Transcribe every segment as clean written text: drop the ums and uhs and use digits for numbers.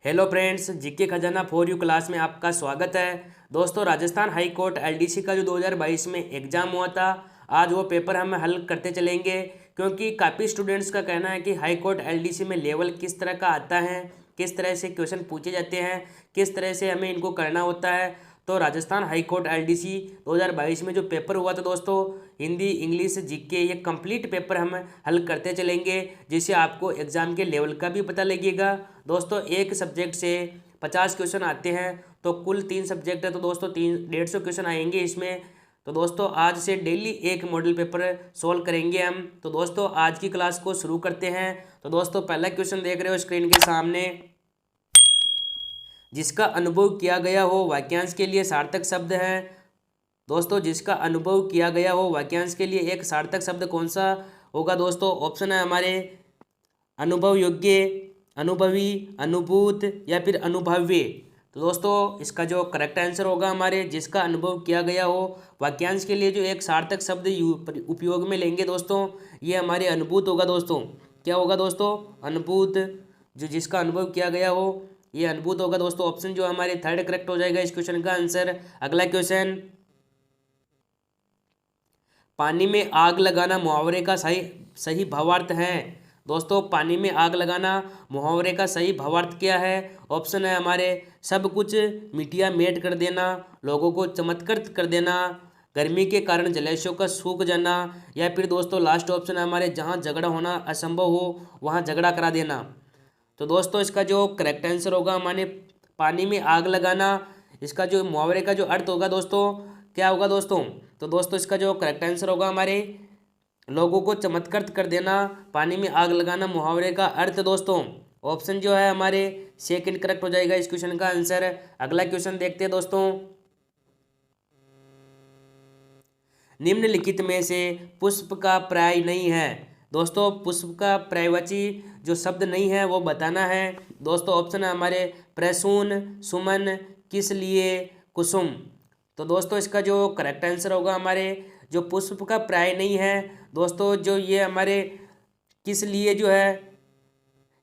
Hello friends, GK खजाना for you class में आपका स्वागत है। दोस्तों, राजस्थान हाई कोर्ट एलडीसी का जो 2022 में एग्ज़ाम हुआ था, आज वो पेपर हम हल करते चलेंगे। क्योंकि काफ़ी स्टूडेंट्स का कहना है कि हाई कोर्ट एलडीसी में लेवल किस तरह का आता है, किस तरह से क्वेश्चन पूछे जाते हैं, किस तरह से हमें इनको करना होता है। तो राजस्थान हाई कोर्ट एलडीसी 2022 में जो पेपर हुआ था दोस्तों, हिंदी इंग्लिश जीके, ये कंप्लीट पेपर हम हल करते चलेंगे, जिससे आपको एग्ज़ाम के लेवल का भी पता लगेगा। दोस्तों, एक सब्जेक्ट से 50 क्वेश्चन आते हैं, तो कुल 3 सब्जेक्ट है, तो दोस्तों 150 क्वेश्चन आएंगे इसमें। तो दोस्तों, आज से डेली एक मॉडल पेपर सॉल्व करेंगे हम। तो दोस्तों, आज की क्लास को शुरू करते हैं। तो दोस्तों, पहला क्वेश्चन देख रहे हो स्क्रीन के सामने। जिसका अनुभव किया गया हो वाक्यांश के लिए सार्थक शब्द है। दोस्तों, जिसका अनुभव किया गया हो वाक्यांश के लिए एक सार्थक शब्द कौन सा होगा दोस्तों? ऑप्शन है हमारे अनुभव योग्य, अनुभवी, अनुभूत या फिर अनुभव्य। तो दोस्तों, इसका जो करेक्ट आंसर होगा हमारे जिसका अनुभव किया गया हो वाक्यांश के लिए जो एक सार्थक शब्द उपयोग में लेंगे दोस्तों, ये हमारे अनुभूत होगा दोस्तों। क्या होगा दोस्तों? अनुभूत। जो जिसका अनुभव किया गया हो ये अनुभूत होगा दोस्तों। ऑप्शन जो हमारे थर्ड करेक्ट हो जाएगा इस क्वेश्चन का आंसर। अगला क्वेश्चन, पानी में आग लगाना मुहावरे का सही सही भावार्थ है। दोस्तों, पानी में आग लगाना मुहावरे का सही भावार्थ क्या है? ऑप्शन है हमारे सब कुछ मिट्टियाँ मेट कर देना, लोगों को चमत्कृत कर देना, गर्मी के कारण जलाशयों का सूख जाना, या फिर दोस्तों लास्ट ऑप्शन है हमारे जहाँ झगड़ा होना असंभव हो वहाँ झगड़ा करा देना। तो दोस्तों, इसका जो करेक्ट आंसर होगा हमारे पानी में आग लगाना, इसका जो मुहावरे का जो अर्थ होगा दोस्तों, क्या होगा दोस्तों? तो दोस्तों, इसका जो करेक्ट आंसर होगा हमारे लोगों को चमत्कृत कर देना, पानी में आग लगाना मुहावरे का अर्थ दोस्तों। ऑप्शन जो है हमारे सेकंड करेक्ट हो जाएगा इस क्वेश्चन का आंसर। अगला क्वेश्चन देखते हैं दोस्तों। निम्नलिखित में से पुष्प का पर्याय नहीं है। दोस्तों, पुष्प का पर्यायवाची जो शब्द नहीं है वो बताना है दोस्तों। ऑप्शन है हमारे प्रसून, सुमन, किस लिए, कुसुम। तो दोस्तों, इसका जो करेक्ट आंसर होगा हमारे जो पुष्प का पर्याय नहीं है दोस्तों, जो ये हमारे किस लिए जो है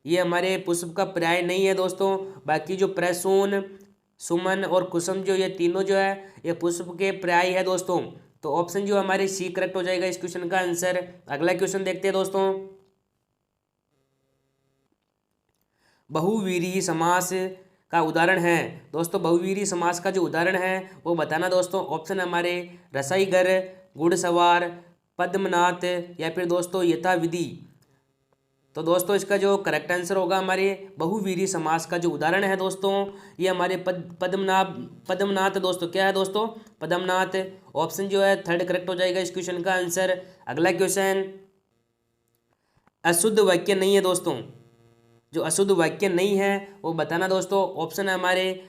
ये हमारे पुष्प का पर्याय नहीं है दोस्तों। बाकी जो प्रसून, सुमन और कुसुम जो ये तीनों जो है ये पुष्प के पर्याय है दोस्तों। तो ऑप्शन जो हमारे सी करेक्ट हो जाएगा इस क्वेश्चन का आंसर। अगला क्वेश्चन देखते हैं दोस्तों। बहुवीरी समास का उदाहरण है। दोस्तों, बहुवीरी समास का जो उदाहरण है वो बताना दोस्तों। ऑप्शन हमारे रसाईगर, घुड़सवार, पद्मनाथ या फिर दोस्तों यथाविधि। तो दोस्तों, इसका जो करेक्ट आंसर होगा हमारे बहुवीरी समास का जो उदाहरण है दोस्तों, ये हमारे पद्मनाथ दोस्तों। क्या है दोस्तों? पद्मनाथ। ऑप्शन जो है थर्ड करेक्ट हो जाएगा इस क्वेश्चन का आंसर। अगला क्वेश्चन, अशुद्ध वाक्य नहीं है दोस्तों। जो अशुद्ध वाक्य नहीं है वो बताना दोस्तों। ऑप्शन है हमारे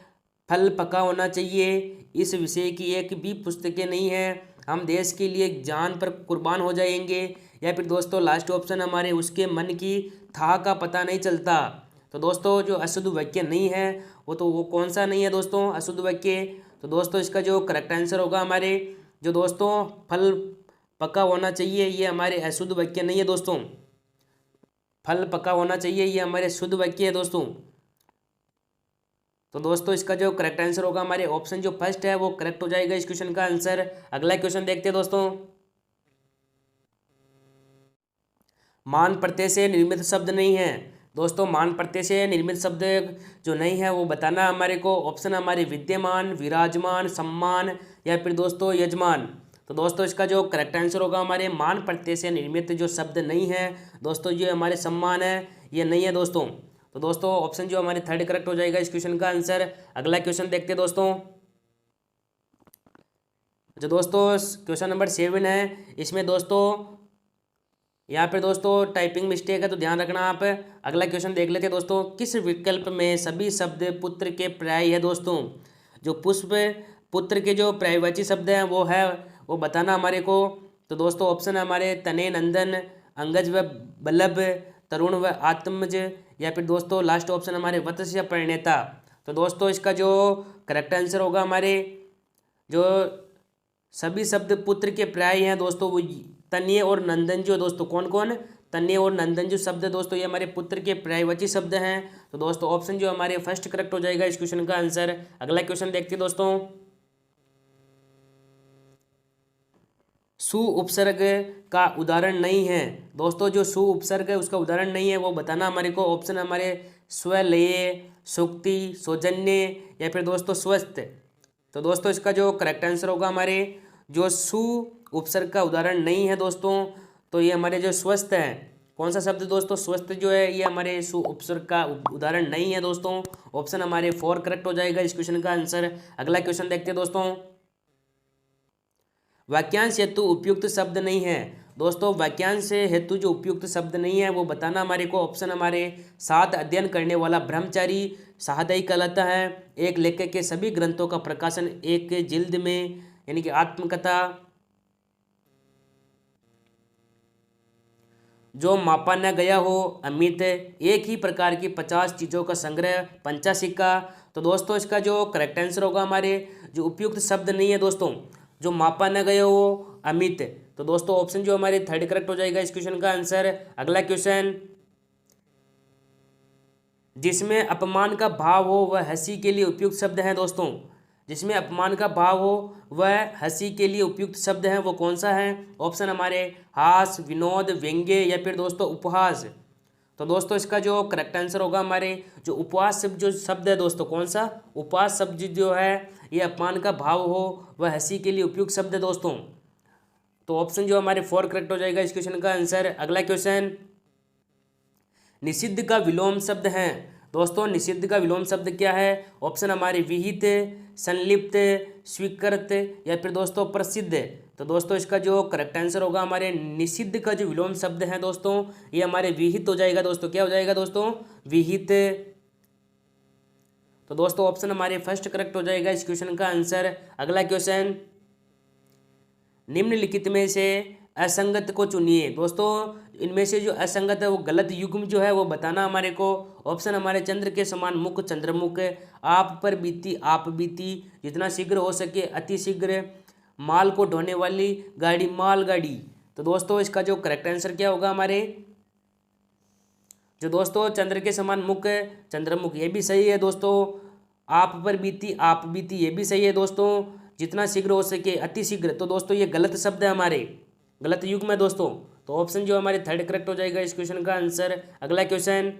फल पका होना चाहिए, इस विषय की एक भी पुस्तकें नहीं है, हम देश के लिए जान पर कुर्बान हो जाएंगे, या फिर दोस्तों लास्ट ऑप्शन हमारे उसके मन की था का पता नहीं चलता। तो दोस्तों, जो अशुद्ध वाक्य नहीं है वो कौन सा नहीं है दोस्तों अशुद्ध वाक्य? तो दोस्तों, इसका जो करेक्ट आंसर होगा हमारे जो दोस्तों फल पका होना चाहिए, ये हमारे अशुद्ध वाक्य नहीं है दोस्तों। फल पका होना चाहिए ये हमारे शुद्ध वाक्य है दोस्तों। तो दोस्तों, इसका जो करेक्ट आंसर होगा हमारे ऑप्शन जो फर्स्ट है वो करेक्ट हो जाएगा इस क्वेश्चन का आंसर। अगला क्वेश्चन देखते हैं दोस्तों। मान प्रत्यय से निर्मित शब्द नहीं है। दोस्तों, मान प्रत्यय से निर्मित शब्द जो नहीं है वो बताना हमारे को। ऑप्शन हमारे विद्यमान, विराजमान, सम्मान या फिर दोस्तों यजमान। तो दोस्तों, इसका जो करेक्ट आंसर होगा हमारे मान प्रत्यय से निर्मित जो शब्द नहीं है दोस्तों, ये हमारे सम्मान है, ये नहीं है दोस्तों। तो दोस्तों, ऑप्शन जो हमारे थर्ड करेक्ट हो जाएगा इस क्वेश्चन का आंसर। अगला क्वेश्चन देखते हैं दोस्तों। जो दोस्तों क्वेश्चन नंबर 7 है, इसमें दोस्तों यहाँ पे दोस्तों टाइपिंग मिस्टेक है तो ध्यान रखना आप। अगला क्वेश्चन देख लेते हैं दोस्तों। किस विकल्प में सभी शब्द पुत्र के पर्याय है दोस्तों? जो पुष्प पुत्र के जो पर्यायवाची शब्द हैं वो बताना हमारे को। तो दोस्तों, ऑप्शन है हमारे तने, नंदन, अंगज व बल्लभ, तरुण व आत्मज, या फिर दोस्तों लास्ट ऑप्शन हमारे वत्स या परिणेता। तो दोस्तों, इसका जो करेक्ट आंसर होगा हमारे जो सभी शब्द पुत्र के पर्याय हैं दोस्तों वो तनय और नंदन। जो दोस्तों कौन कौन? तन्ने और नंदन जो शब्द है दोस्तों ये हमारे पुत्र के पर्यायवाची शब्द हैं। तो दोस्तों ऑप्शन जो हमारे फर्स्ट करेक्ट हो जाएगा इस क्वेश्चन का आंसर। अगला क्वेश्चन देखते हैं दोस्तों। सु उपसर्ग का उदाहरण नहीं है। दोस्तों जो सु उपसर्ग है उसका उदाहरण नहीं है वो बताना हमारे को। ऑप्शन हमारे स्वलय, सुक्ति, सौजन्य या फिर दोस्तों स्वस्थ। तो दोस्तों इसका जो करेक्ट आंसर होगा हमारे जो सु उपसर्ग का उदाहरण नहीं है दोस्तों, तो ये हमारे जो स्वस्थ है। कौन सा शब्द दोस्तों? स्वस्थ जो है ये हमारे सु उपसर्ग का उदाहरण नहीं है दोस्तों। ऑप्शन हमारे 4 करेक्ट हो जाएगा इस क्वेश्चन का आंसर। अगला क्वेश्चन देखते हैं दोस्तों। वाक्यांश हेतु उपयुक्त शब्द नहीं है। दोस्तों वाक्यांश हेतु जो उपयुक्त शब्द नहीं है वो बताना हमारे को। ऑप्शन हमारे 7 अध्ययन करने वाला ब्रह्मचारी साहदई कहलाता है। एक लेखक के सभी ग्रंथों का प्रकाशन एक जिल्द में, यानी कि आत्मकथा। जो मापा न गया हो अमित। एक ही प्रकार की 50 चीज़ों का संग्रह पंचासिक्का। तो दोस्तों इसका जो करेक्ट आंसर होगा हमारे जो उपयुक्त शब्द नहीं है दोस्तों, जो मापा न गया हो अमित। तो दोस्तों ऑप्शन जो हमारे 3rd करेक्ट हो जाएगा इस क्वेश्चन का आंसर। अगला क्वेश्चन। जिसमें अपमान का भाव हो वह हंसी के लिए उपयुक्त शब्द है दोस्तों। जिसमें अपमान का भाव हो वह हंसी के लिए उपयुक्त शब्द है वो कौन सा है? ऑप्शन हमारे हास, विनोद, व्यंग्य या फिर दोस्तों उपहास। तो दोस्तों इसका जो करेक्ट आंसर होगा हमारे जो उपहास शब्द जो शब्द है दोस्तों, कौन सा? उपहास शब्द जो है ये अपमान का भाव हो वह हंसी के लिए उपयुक्त शब्द है दोस्तों। तो ऑप्शन जो हमारे 4 करेक्ट हो जाएगा इस क्वेश्चन का आंसर। अगला क्वेश्चन। निषिद्ध का विलोम शब्द है। दोस्तों निषिद्ध का विलोम शब्द क्या है? ऑप्शन हमारे विहित, संलिप्त, स्वीकृत या फिर दोस्तों प्रसिद्ध। तो दोस्तों इसका जो करेक्ट आंसर होगा हमारे निषिद्ध का जो विलोम शब्द है दोस्तों ये हमारे विहित हो जाएगा दोस्तों। क्या हो जाएगा दोस्तों? विहित। तो दोस्तों ऑप्शन हमारे फर्स्ट करेक्ट हो जाएगा इस क्वेश्चन का आंसर। अगला क्वेश्चन। निम्नलिखित में से असंगत को चुनिए। दोस्तों इनमें से जो असंगत है वो गलत युग्म जो है वो बताना हमारे को। ऑप्शन हमारे चंद्र के समान मुख चंद्रमुख, आप पर बीती आप बीती, जितना शीघ्र हो सके अति शीघ्र, माल को ढोने वाली गाड़ी मालगाड़ी। तो दोस्तों इसका जो करेक्ट आंसर क्या होगा हमारे जो दोस्तों चंद्र के समान मुख चंद्रमुख ये भी सही है दोस्तों। आप पर बीती आप बीती ये भी सही है दोस्तों। जितना शीघ्र हो सके अति शीघ्र, तो दोस्तों ये गलत शब्द है हमारे, गलत युग में दोस्तों। तो ऑप्शन जो हमारे 3rd करेक्ट हो जाएगा इस क्वेश्चन का आंसर। अगला क्वेश्चन।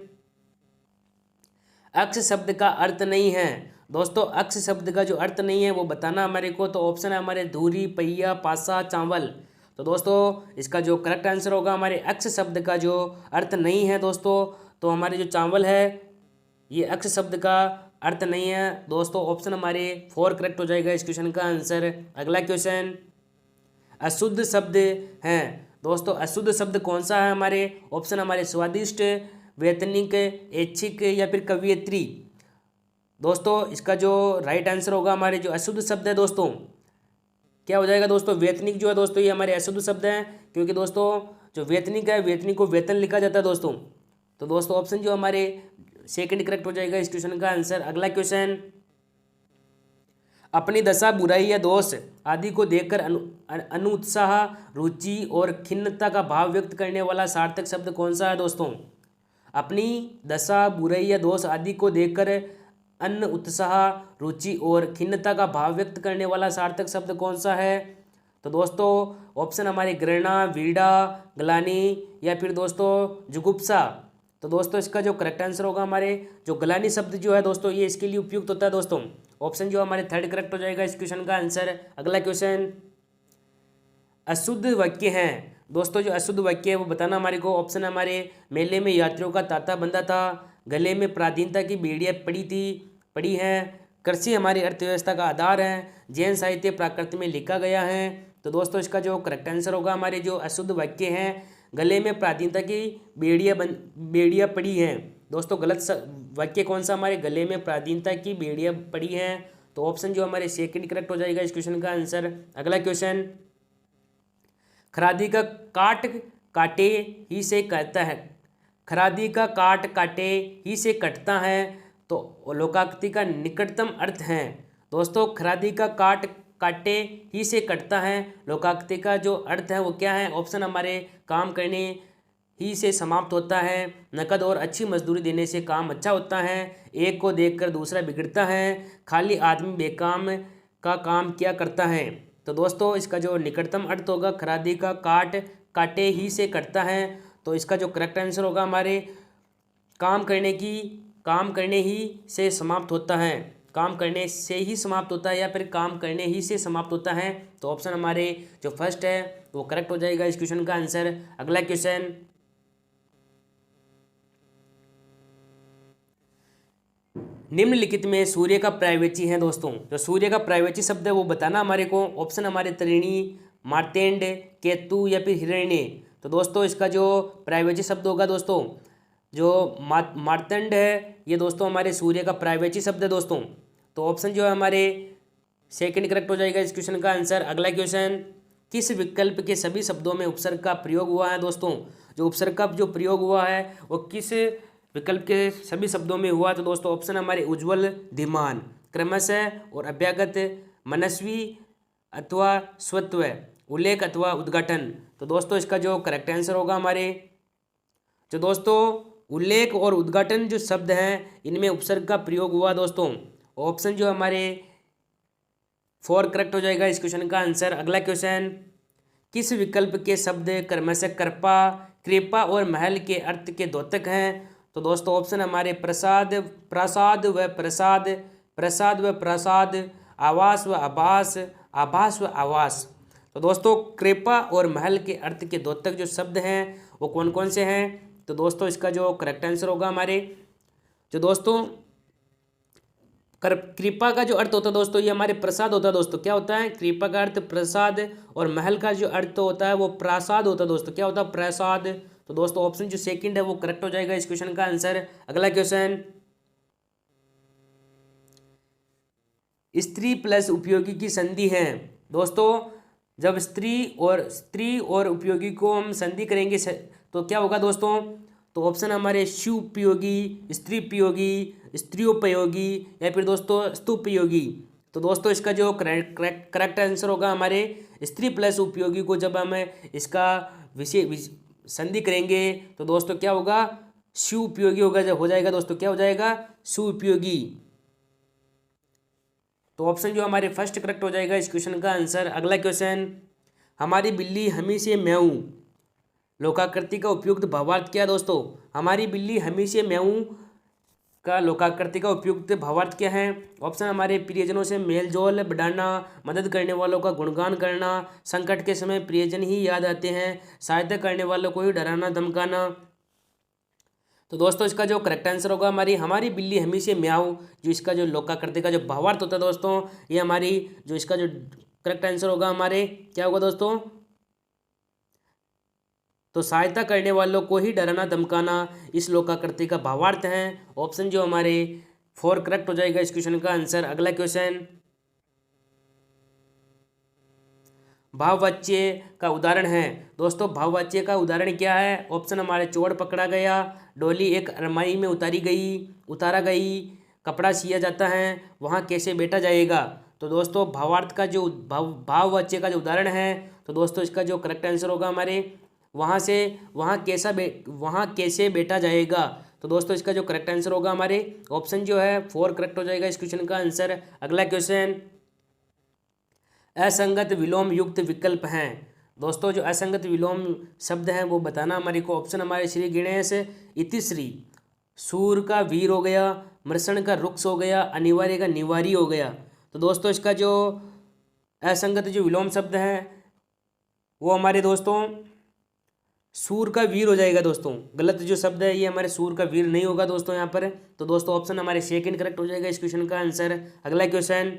अक्ष शब्द का अर्थ नहीं है। दोस्तों अक्ष शब्द का जो अर्थ नहीं है वो बताना हमारे को। तो ऑप्शन है हमारे धूरी, पहिया, पासा, चावल। तो दोस्तों इसका जो करेक्ट आंसर होगा हमारे अक्ष शब्द का जो अर्थ नहीं है दोस्तों, तो हमारे जो चावल है ये अक्ष शब्द का अर्थ नहीं है दोस्तों। ऑप्शन हमारे 4 करेक्ट हो जाएगा इस क्वेश्चन का आंसर। अगला क्वेश्चन। अशुद्ध शब्द हैं। दोस्तों अशुद्ध शब्द कौन सा है हमारे? ऑप्शन हमारे स्वादिष्ट, वैतनिक, ऐच्छिक या फिर कवियत्री। दोस्तों इसका जो राइट आंसर होगा हमारे जो अशुद्ध शब्द है दोस्तों क्या हो जाएगा दोस्तों? वेतनिक जो है दोस्तों ये हमारे अशुद्ध शब्द हैं, क्योंकि दोस्तों जो वेतनिक है वेतनिक को वेतन लिखा जाता है दोस्तों। तो दोस्तों ऑप्शन जो हमारे 2nd करेक्ट हो जाएगा इस क्वेश्चन का आंसर। अगला क्वेश्चन। अपनी दशा, बुराई या दोष आदि को देखकर अनुत्साह, रुचि और खिन्नता का भाव व्यक्त करने वाला सार्थक शब्द कौन सा है दोस्तों? अपनी दशा, बुराई या दोष आदि को देखकर अन्न, उत्साह, रुचि और खिन्नता का भाव व्यक्त करने वाला सार्थक शब्द कौन सा है? तो दोस्तों ऑप्शन हमारे घृणा, वीड़ा, ग्लानि या फिर दोस्तों जुगुप्सा। तो दोस्तों इसका जो करेक्ट आंसर होगा हमारे जो ग्लानि शब्द जो है दोस्तों ये इसके लिए उपयुक्त होता है दोस्तों। ऑप्शन जो हमारे 3rd करेक्ट हो जाएगा इस क्वेश्चन का आंसर। अगला क्वेश्चन। अशुद्ध वाक्य हैं। दोस्तों जो अशुद्ध वाक्य है वो बताना हमारे को। ऑप्शन हमारे मेले में यात्रियों का तांता बंधा था, गले में पराधीनता की बेड़ियाँ पड़ी हैं, कृषि हमारी अर्थव्यवस्था का आधार है, जैन साहित्य प्राकृत में लिखा गया है। तो दोस्तों इसका जो करेक्ट आंसर होगा हमारे जो अशुद्ध वाक्य हैं गले में पराधीनता की बेड़ियाँ पड़ी हैं। दोस्तों गलत वाक्य कौन सा हमारे गले में पराधीनता की बेड़ियाँ पड़ी हैं? तो ऑप्शन जो हमारे 2nd करेक्ट हो जाएगा इस क्वेश्चन का आंसर। अगला क्वेश्चन। खरादी का काट काटे ही से कटता है। खरादी का काट काटे ही से कटता है तो लोकाक्ति का निकटतम अर्थ है। दोस्तों खरादी का काट काटे ही से कटता है, लोकाक्ति का जो अर्थ है वो क्या है? ऑप्शन हमारे काम करने ही से समाप्त होता है। नकद और अच्छी मजदूरी देने से काम अच्छा होता है। एक को देखकर दूसरा बिगड़ता है। खाली आदमी बेकाम का काम क्या करता है। तो दोस्तों इसका जो निकटतम अर्थ होगा खरादी का काट काटे ही से कटता है। तो इसका जो करेक्ट आंसर होगा हमारे काम करने ही से समाप्त होता है। काम करने से ही समाप्त होता है या फिर काम करने ही से समाप्त होता है। तो ऑप्शन हमारे जो फर्स्ट है वो करेक्ट हो जाएगा इस क्वेश्चन का आंसर। अगला क्वेश्चन, निम्नलिखित में सूर्य का पर्यायवाची है दोस्तों। जो सूर्य का पर्यायवाची शब्द है वो बताना हमारे को। ऑप्शन हमारे त्रिणी, मार्तेंड, केतु या फिर हिरण्य। तो दोस्तों इसका जो पर्यायवाची शब्द होगा दोस्तों, जो मार्तंड है ये दोस्तों हमारे सूर्य का पर्यायवाची शब्द है दोस्तों। तो ऑप्शन जो है हमारे सेकंड करेक्ट हो जाएगा इस क्वेश्चन का आंसर। अगला क्वेश्चन, किस विकल्प के सभी शब्दों में उपसर्ग का प्रयोग हुआ है दोस्तों। जो उपसर्ग का जो प्रयोग हुआ है वो किस विकल्प के सभी शब्दों में हुआ। तो दोस्तों ऑप्शन हमारे उज्ज्वल, धीमान, क्रमशः और अभ्यागत, मनस्वी अथवा स्वत्व, उल्लेख अथवा उद्घाटन। तो दोस्तों इसका जो करेक्ट आंसर होगा हमारे, जो दोस्तों उल्लेख और उद्घाटन जो शब्द हैं इनमें उपसर्ग का प्रयोग हुआ दोस्तों। ऑप्शन जो हमारे 4 करेक्ट हो जाएगा इस क्वेश्चन का आंसर। अगला क्वेश्चन, किस विकल्प के शब्द क्रमशः कृपा, कृपा और महल के अर्थ के द्योतक हैं। तो दोस्तों ऑप्शन हमारे प्रसाद, प्रसाद व प्रसाद, प्रसाद व प्रसाद, आवास व आभास, आभास व आवास। तो दोस्तों कृपा और महल के अर्थ के द्योतक जो शब्द हैं वो कौन कौन से हैं। तो दोस्तों इसका जो करेक्ट आंसर होगा हमारे, जो दोस्तों कृपा का जो अर्थ होता है दोस्तों ये हमारे प्रसाद होता है दोस्तों। क्या होता है, कृपा का अर्थ प्रसाद, और महल का जो अर्थ होता है वो प्रासाद होता है दोस्तों। क्या होता है, प्रसाद। तो दोस्तों ऑप्शन जो सेकंड है वो करेक्ट हो जाएगा इस क्वेश्चन का आंसर। अगला क्वेश्चन, स्त्री प्लस उपयोगी की संधि है दोस्तों। जब स्त्री और उपयोगी को हम संधि करेंगे तो क्या होगा दोस्तों। तो ऑप्शन हमारे शिवोपयोगी, स्त्रीपयोगी, स्त्रियोपयोगी या फिर दोस्तों स्तुपयोगी। तो दोस्तों इसका जो करेक्ट आंसर होगा हमारे स्त्री प्लस उपयोगी को जब हम इसका विशेष संधि करेंगे तो दोस्तों क्या होगा, शिवोपयोगी होगा, जब हो जाएगा दोस्तों क्या हो जाएगा, शिवोपयोगी। तो ऑप्शन जो हमारे फर्स्ट करेक्ट हो जाएगा इस क्वेश्चन का आंसर। अगला क्वेश्चन, हमारी बिल्ली हमेशा म्याऊं लोकाकृति का उपयुक्त भावार्थ क्या है दोस्तों। हमारी बिल्ली हमेशा म्याऊं का लोकाकृति का उपयुक्त भावार्थ क्या है। ऑप्शन हमारे प्रियजनों से मेलजोल बढ़ाना, मदद करने वालों का गुणगान करना, संकट के समय प्रियजन ही याद आते हैं, सहायता करने वालों को ही डराना धमकाना। तो दोस्तों इसका जो करेक्ट आंसर होगा हमारी बिल्ली हमेशा म्याऊं, जो इसका जो लोकाकृति का जो भावार्थ होता है दोस्तों, ये हमारी जो इसका जो करेक्ट आंसर होगा हमारे क्या होगा दोस्तों, तो सहायता करने वालों को ही डराना धमकाना इस लोकाकृति का भावार्थ है। ऑप्शन जो हमारे 4 करेक्ट हो जाएगा इस क्वेश्चन का आंसर। अगला क्वेश्चन, भाववाच्य का उदाहरण है दोस्तों। भाववाच्य का उदाहरण क्या है। ऑप्शन हमारे चोर पकड़ा गया, डोली एक अरमाई में उतारा गई, कपड़ा सिया जाता है, वहाँ कैसे बैठा जाएगा। तो दोस्तों भावार्थ का जो भाववाच्य का जो उदाहरण है तो दोस्तों इसका जो करेक्ट आंसर होगा हमारे वहाँ कैसे बैठा जाएगा। तो दोस्तों इसका जो करेक्ट आंसर होगा हमारे ऑप्शन जो है 4 करेक्ट हो जाएगा इस क्वेश्चन का आंसर। अगला क्वेश्चन, असंगत विलोम युक्त विकल्प हैं दोस्तों। जो असंगत विलोम शब्द हैं वो बताना हमारे को। ऑप्शन हमारे श्री गणेश इतिश्री, सूर का वीर हो गया, मृषण का रुक्ष हो गया, अनिवार्य का निवारी हो गया। तो दोस्तों इसका जो असंगत जो विलोम शब्द हैं वो हमारे दोस्तों सूर का वीर हो जाएगा दोस्तों। गलत जो शब्द है ये हमारे सूर का वीर नहीं होगा दोस्तों यहाँ पर। तो दोस्तों ऑप्शन हमारे सेकंड करेक्ट हो जाएगा इस क्वेश्चन का आंसर। अगला क्वेश्चन,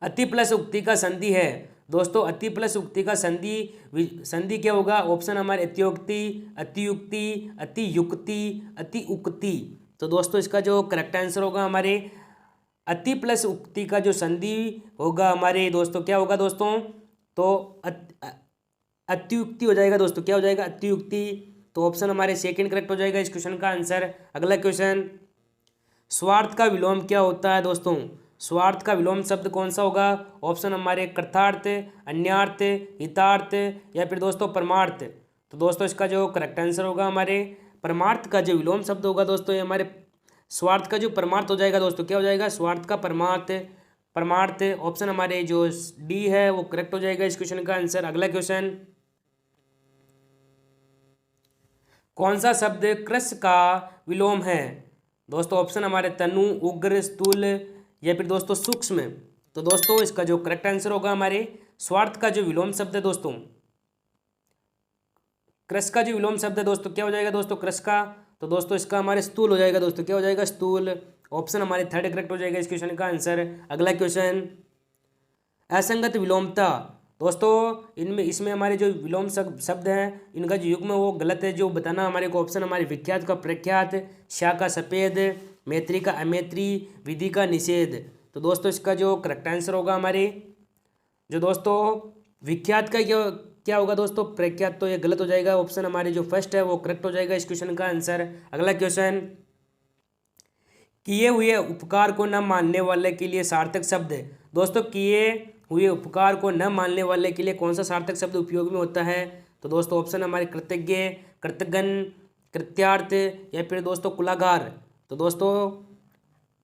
अति प्लस उक्ति का संधि है दोस्तों। अति प्लस उक्ति का संधि क्या होगा। ऑप्शन हमारे अत्योक्ति, अतियुक्ति, अतियुक्ति, अति उक्ति। तो दोस्तों इसका जो करेक्ट आंसर होगा हमारे अति प्लस उक्ति का जो संधि होगा हमारे दोस्तों क्या होगा दोस्तों, तो अत्युक्ति हो जाएगा दोस्तों। क्या हो जाएगा, अत्युक्ति। तो ऑप्शन हमारे सेकंड करेक्ट हो जाएगा इस क्वेश्चन का आंसर। अगला क्वेश्चन, स्वार्थ का विलोम क्या होता है दोस्तों। स्वार्थ का विलोम शब्द कौन सा होगा। ऑप्शन हमारे कृतार्थ, अन्यार्थ, हितार्थ या फिर दोस्तों परमार्थ। तो दोस्तों इसका जो करेक्ट आंसर होगा हमारे परमार्थ का जो विलोम शब्द होगा दोस्तों ये हमारे स्वार्थ का जो परमार्थ हो जाएगा दोस्तों, क्या हो जाएगा, स्वार्थ का परमार्थ। परमार्थ ऑप्शन हमारे जो डी है वो करेक्ट हो जाएगा इस क्वेश्चन का आंसर। अगला क्वेश्चन, कौन सा शब्द कृश का विलोम है? दोस्तों ऑप्शन हमारे तनु, उग्र, स्थूल या फिर दोस्तों सूक्ष्म। तो दोस्तों इसका जो करेक्ट आंसर होगा हमारे स्वार्थ का जो विलोम शब्द है दोस्तों, कृश का जो विलोम शब्द है दोस्तों क्या हो जाएगा दोस्तों कृश का, तो दोस्तों इसका हमारे स्थूल हो जाएगा दोस्तों, क्या हो जाएगा, स्थूल। ऑप्शन हमारे थर्ड करेक्ट हो जाएगा इस क्वेश्चन का आंसर। अगला क्वेश्चन, असंगत विलोमता। दोस्तों इनमें इसमें हमारे जो विलोम शब्द हैं इनका जो युग्म है वो गलत है, जो बताना हमारे को ऑप्शन हमारे विख्यात का प्रख्यात, शाह का सफ़ेद, मैत्री का अमैत्री, विधि का निषेध। तो दोस्तों इसका जो करेक्ट आंसर होगा हमारे जो दोस्तों विख्यात का क्या होगा दोस्तों, प्रख्यात, तो ये गलत हो जाएगा। ऑप्शन हमारे जो फर्स्ट है वो करेक्ट हो जाएगा इस क्वेश्चन का आंसर। अगला क्वेश्चन, किए हुए उपकार को न मानने वाले के लिए सार्थक शब्द। दोस्तों किए हुए उपकार को न मानने वाले के लिए कौन सा सार्थक शब्द उपयोग में होता है? तो दोस्तों ऑप्शन हमारे कृतज्ञ, कृतघ्न, कृत्यार्थ या फिर दोस्तों कुलागार। तो दोस्तों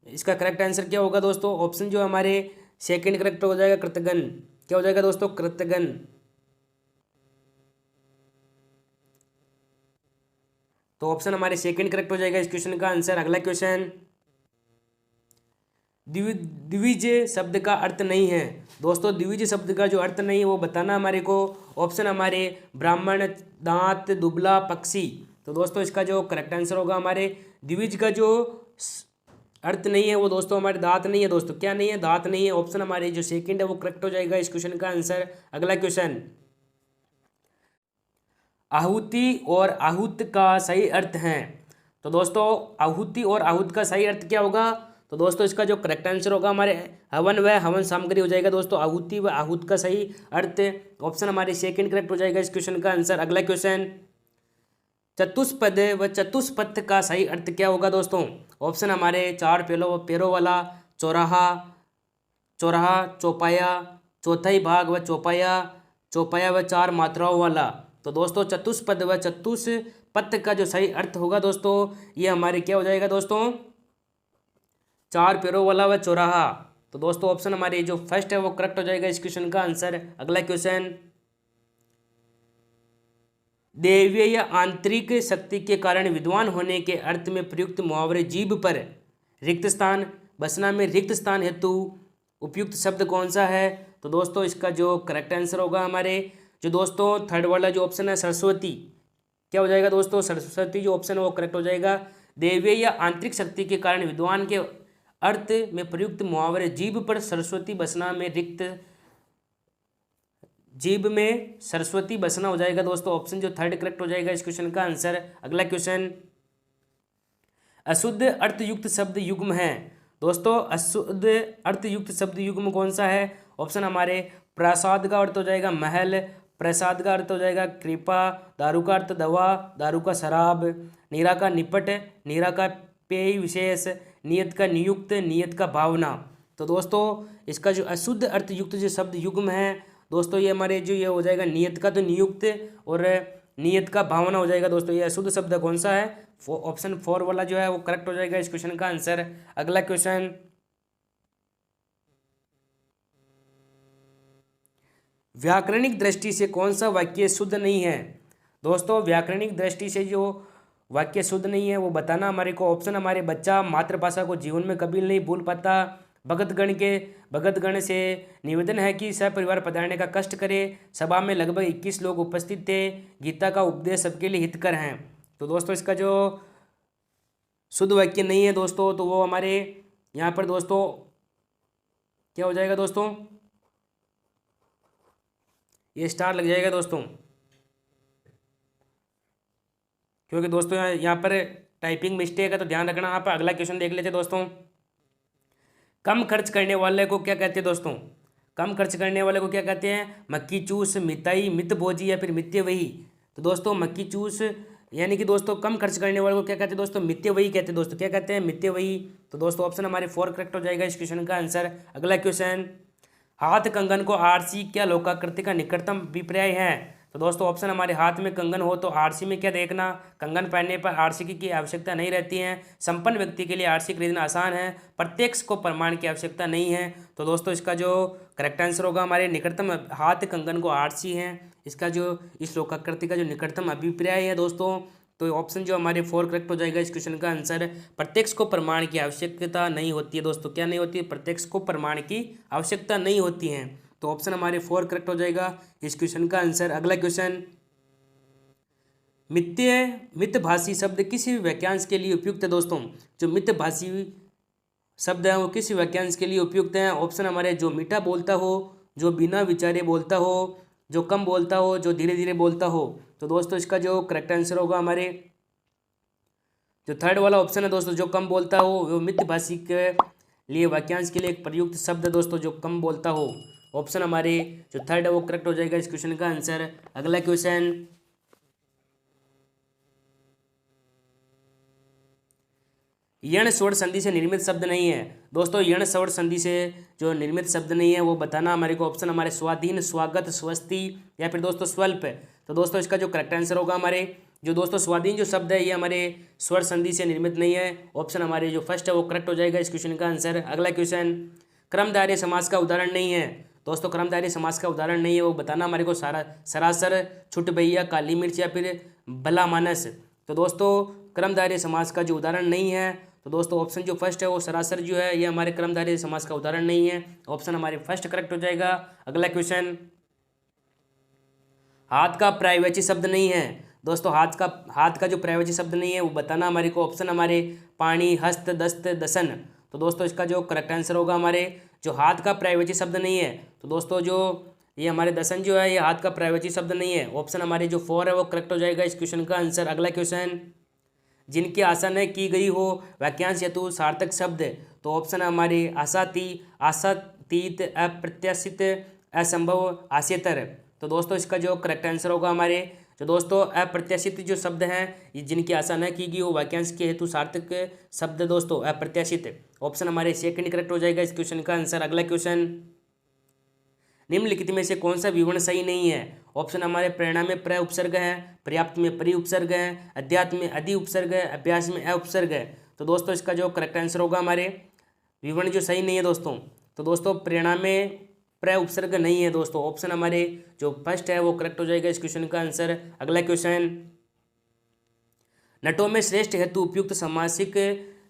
इसका करेक्ट आंसर क्या होगा दोस्तों, ऑप्शन जो हमारे सेकंड करेक्ट हो जाएगा, कृतघ्न। क्या हो जाएगा दोस्तों, कृतघ्न। तो ऑप्शन हमारे सेकंड करेक्ट हो जाएगा इस क्वेश्चन का आंसर। अगला क्वेश्चन, द्विज शब्द का अर्थ नहीं है। दोस्तों द्विज शब्द का जो अर्थ नहीं है वो बताना हमारे को। ऑप्शन हमारे ब्राह्मण, दांत, दुबला, पक्षी। तो दोस्तों इसका जो करेक्ट आंसर होगा हमारे द्विज का जो अर्थ नहीं है वो दोस्तों हमारे दांत नहीं है दोस्तों, क्या नहीं है, दांत नहीं है। ऑप्शन हमारे जो सेकंड है वो करेक्ट हो जाएगा इस क्वेश्चन का आंसर। अगला क्वेश्चन, आहुति और आहूत का सही अर्थ है। तो दोस्तों आहुति और आहूत का सही अर्थ क्या होगा? तो दोस्तों इसका जो करेक्ट आंसर होगा हमारे हवन व हवन सामग्री हो जाएगा दोस्तों, आहुति व आहूत का सही अर्थ। ऑप्शन हमारे सेकंड करेक्ट हो जाएगा इस क्वेश्चन का आंसर। अगला क्वेश्चन, चतुष्पद व चतुष्पथ का सही अर्थ क्या होगा दोस्तों? ऑप्शन हमारे चार पैरों वाला, चौराहा, चौराहा, चौपाया, चौथाई भाग व चौपाया, चौपाया व चार मात्राओं वाला। तो दोस्तों चतुष्पद व चतुष्पथ का जो सही अर्थ होगा दोस्तों ये हमारे क्या हो जाएगा दोस्तों, चार पैरों वाला व चौराहा। तो दोस्तों ऑप्शन हमारे जो फर्स्ट है वो करेक्ट हो जाएगा इस क्वेश्चन का आंसर। अगला क्वेश्चन, दैवीय या आंतरिक शक्ति के कारण विद्वान होने के अर्थ में प्रयुक्त मुहावरे जीभ पर रिक्त स्थान बसना में रिक्त स्थान हेतु उपयुक्त शब्द कौन सा है? तो दोस्तों इसका जो करेक्ट आंसर होगा हमारे जो दोस्तों थर्ड वाला जो ऑप्शन है सरस्वती। क्या हो जाएगा दोस्तों, सरस्वती जो ऑप्शन है वो करेक्ट हो जाएगा। दैवीय या आंतरिक शक्ति के कारण विद्वान के अर्थ में प्रयुक्त मुहावरे जीभ पर सरस्वती बसना में रिक्त, जीभ में सरस्वती बसना हो जाएगा दोस्तों, ऑप्शन जो थर्ड करेक्ट हो जाएगा इस क्वेश्चन का आंसर। अगला क्वेश्चन, अशुद्ध अर्थयुक्त शब्द युग्म है। दोस्तों अशुद्ध अर्थयुक्त शब्द युग्म कौन सा है? ऑप्शन हमारे प्रसाद का अर्थ हो जाएगा महल, प्रसाद का अर्थ हो जाएगा कृपा, दारू का अर्थ दवा, दारू का शराब, नीरा का निपट, नीरा का पेय विशेष, नियत का नियुक्त, नियत का भावना। तो दोस्तों इसका जो अशुद्ध अर्थयुक्त जो शब्द युग्म है दोस्तों ये हमारे जो ये हो जाएगा नियत का तो नियुक्त और नियत का भावना हो जाएगा दोस्तों। ये अशुद्ध शब्द कौन सा है? ऑप्शन 4 वाला जो है वो करेक्ट हो जाएगा इस क्वेश्चन का आंसर। अगला क्वेश्चन, व्याकरणिक दृष्टि से कौन सा वाक्य शुद्ध नहीं है? दोस्तों व्याकरणिक दृष्टि से जो वाक्य शुद्ध नहीं है वो बताना हमारे को। ऑप्शन हमारे बच्चा मातृभाषा को जीवन में कभी नहीं भूल पाता, भगतगण से निवेदन है कि सपरिवार पधारने का कष्ट करे, सभा में लगभग 21 लोग उपस्थित थे, गीता का उपदेश सबके लिए हितकर हैं। तो दोस्तों इसका जो शुद्ध वाक्य नहीं है दोस्तों तो वो हमारे यहाँ पर दोस्तों क्या हो जाएगा दोस्तों, ये स्टार लग जाएगा दोस्तों, क्योंकि दोस्तों यहाँ पर टाइपिंग मिस्टेक है तो ध्यान रखना आप। अगला क्वेश्चन देख लेते दोस्तों, कम खर्च करने वाले को क्या कहते हैं दोस्तों? कम खर्च करने वाले को क्या कहते हैं? मक्की चूस, मिताई, मित भोजी या फिर मित्य वही। तो दोस्तों मक्की चूस यानी कि दोस्तों कम खर्च करने वाले को क्या कहते हैं दोस्तों? मित्य वही कहते हैं दोस्तों, क्या कहते हैं? मित्य वही। तो दोस्तों ऑप्शन हमारे 4 करेक्ट हो जाएगा इस क्वेश्चन का आंसर। अगला क्वेश्चन, हाथ कंगन को आरसी क्या लोकाकृति का निकटतम विपर्य है? तो दोस्तों ऑप्शन हमारे हाथ में कंगन हो तो आरसी में क्या देखना, कंगन पहनने पर आरसी की आवश्यकता नहीं रहती है। संपन्न व्यक्ति के लिए आरसी खरीदना आसान है। प्रत्यक्ष को प्रमाण की आवश्यकता नहीं है। तो दोस्तों इसका जो करेक्ट आंसर होगा हमारे निकटतम हाथ कंगन को आरसी है। इसका जो इस लोकाकृति का जो निकटतम अभिप्राय है दोस्तों, तो ऑप्शन जो हमारे 4 करेक्ट हो जाएगा इस क्वेश्चन का आंसर। प्रत्यक्ष को प्रमाण की आवश्यकता नहीं होती है दोस्तों, क्या नहीं होती है, प्रत्यक्ष को प्रमाण की आवश्यकता नहीं होती है। तो ऑप्शन हमारे 4 करेक्ट हो जाएगा इस क्वेश्चन का आंसर। अगला क्वेश्चन, मितभाषी शब्द किसी भी वाक्यांश के लिए उपयुक्त है दोस्तों। जो मितभाषी शब्द है वो किसी वाक्यांश के लिए उपयुक्त है। ऑप्शन हमारे जो मीठा बोलता हो, जो बिना विचारे बोलता हो, जो कम बोलता हो, जो धीरे धीरे बोलता हो। तो दोस्तों इसका जो करेक्ट आंसर होगा हमारे जो थर्ड वाला ऑप्शन है दोस्तों, जो कम बोलता हो, वो मितभाषी के लिए वाक्यांश के लिए एक प्रयुक्त शब्द है दोस्तों, जो कम बोलता हो। ऑप्शन हमारे जो थर्ड है वो करेक्ट हो जाएगा इस क्वेश्चन का आंसर। अगला क्वेश्चन, यण स्वर्ण संधि से निर्मित शब्द नहीं है दोस्तों। यण स्वर्ण संधि से जो निर्मित शब्द नहीं है वो बताना हमारे को। ऑप्शन हमारे स्वाधीन, स्वागत, स्वस्ति या फिर दोस्तों स्वल्प। तो दोस्तों इसका जो करेक्ट आंसर होगा हमारे जो दोस्तों स्वाधीन जो शब्द है ये हमारे स्वर संधि से निर्मित नहीं है। ऑप्शन हमारे जो फर्स्ट है वो करेक्ट हो जाएगा इस क्वेश्चन का आंसर। अगला क्वेश्चन, क्रमधारय समास का उदाहरण नहीं है दोस्तों। क्रमधारय समास का उदाहरण नहीं है वो बताना हमारे को। सरासर, छुट भैया, काली मिर्च या फिर भला मानस। तो दोस्तों क्रमधारय समास का जो उदाहरण नहीं है, तो दोस्तों ऑप्शन जो फर्स्ट है वो सरासर जो है ये हमारे क्रमधारय समास का उदाहरण नहीं है। ऑप्शन हमारे फर्स्ट करेक्ट हो जाएगा। अगला क्वेश्चन, हाथ का पर्यायवाची शब्द नहीं है दोस्तों। हाथ का जो पर्यायवाची शब्द नहीं है वो बताना हमारे को। ऑप्शन हमारे पाणी, हस्त, दस्त, दसन। तो दोस्तों इसका जो करेक्ट आंसर होगा हमारे जो हाथ का पर्यायवाची शब्द नहीं है, तो दोस्तों जो ये हमारे दसन जो है ये हाथ का पर्यायवाची शब्द नहीं है। ऑप्शन हमारे जो 4 है वो करेक्ट हो जाएगा इस क्वेश्चन का आंसर। अगला क्वेश्चन, जिनकी आशा न की गई हो वाक्यांश हेतु सार्थक शब्द। तो ऑप्शन हमारे आशातीत, अप्रत्याशित, असंभव, आशेतर। तो दोस्तों इसका जो करेक्ट आंसर होगा हमारे जो दोस्तों अप्रत्याशित जो शब्द हैं ये जिनकी आशा न की गई हो वाक्यांश के हेतु सार्थक शब्द दोस्तों अप्रत्याशित। ऑप्शन हमारे सेकंड करेक्ट हो जाएगा इस क्वेश्चन का आंसर। अगला क्वेश्चन, निम्नलिखित में से कौन सा विवरण सही नहीं है। ऑप्शन हमारे प्रेरणा में प्र उपसर्ग है, पर्याप्त में परि उपसर्ग है, अध्यात्म में अधि उपसर्ग है, अभ्यास में अ उपसर्ग है। तो दोस्तों इसका जो करेक्ट आंसर होगा हमारे विवरण जो सही नहीं है दोस्तों, तो दोस्तों प्रेरणा में प्र उपसर्ग नहीं है दोस्तों। ऑप्शन हमारे जो फर्स्ट है वो करेक्ट हो जाएगा इस क्वेश्चन का आंसर। अगला क्वेश्चन, नटों में श्रेष्ठ हेतु उपयुक्त समासिक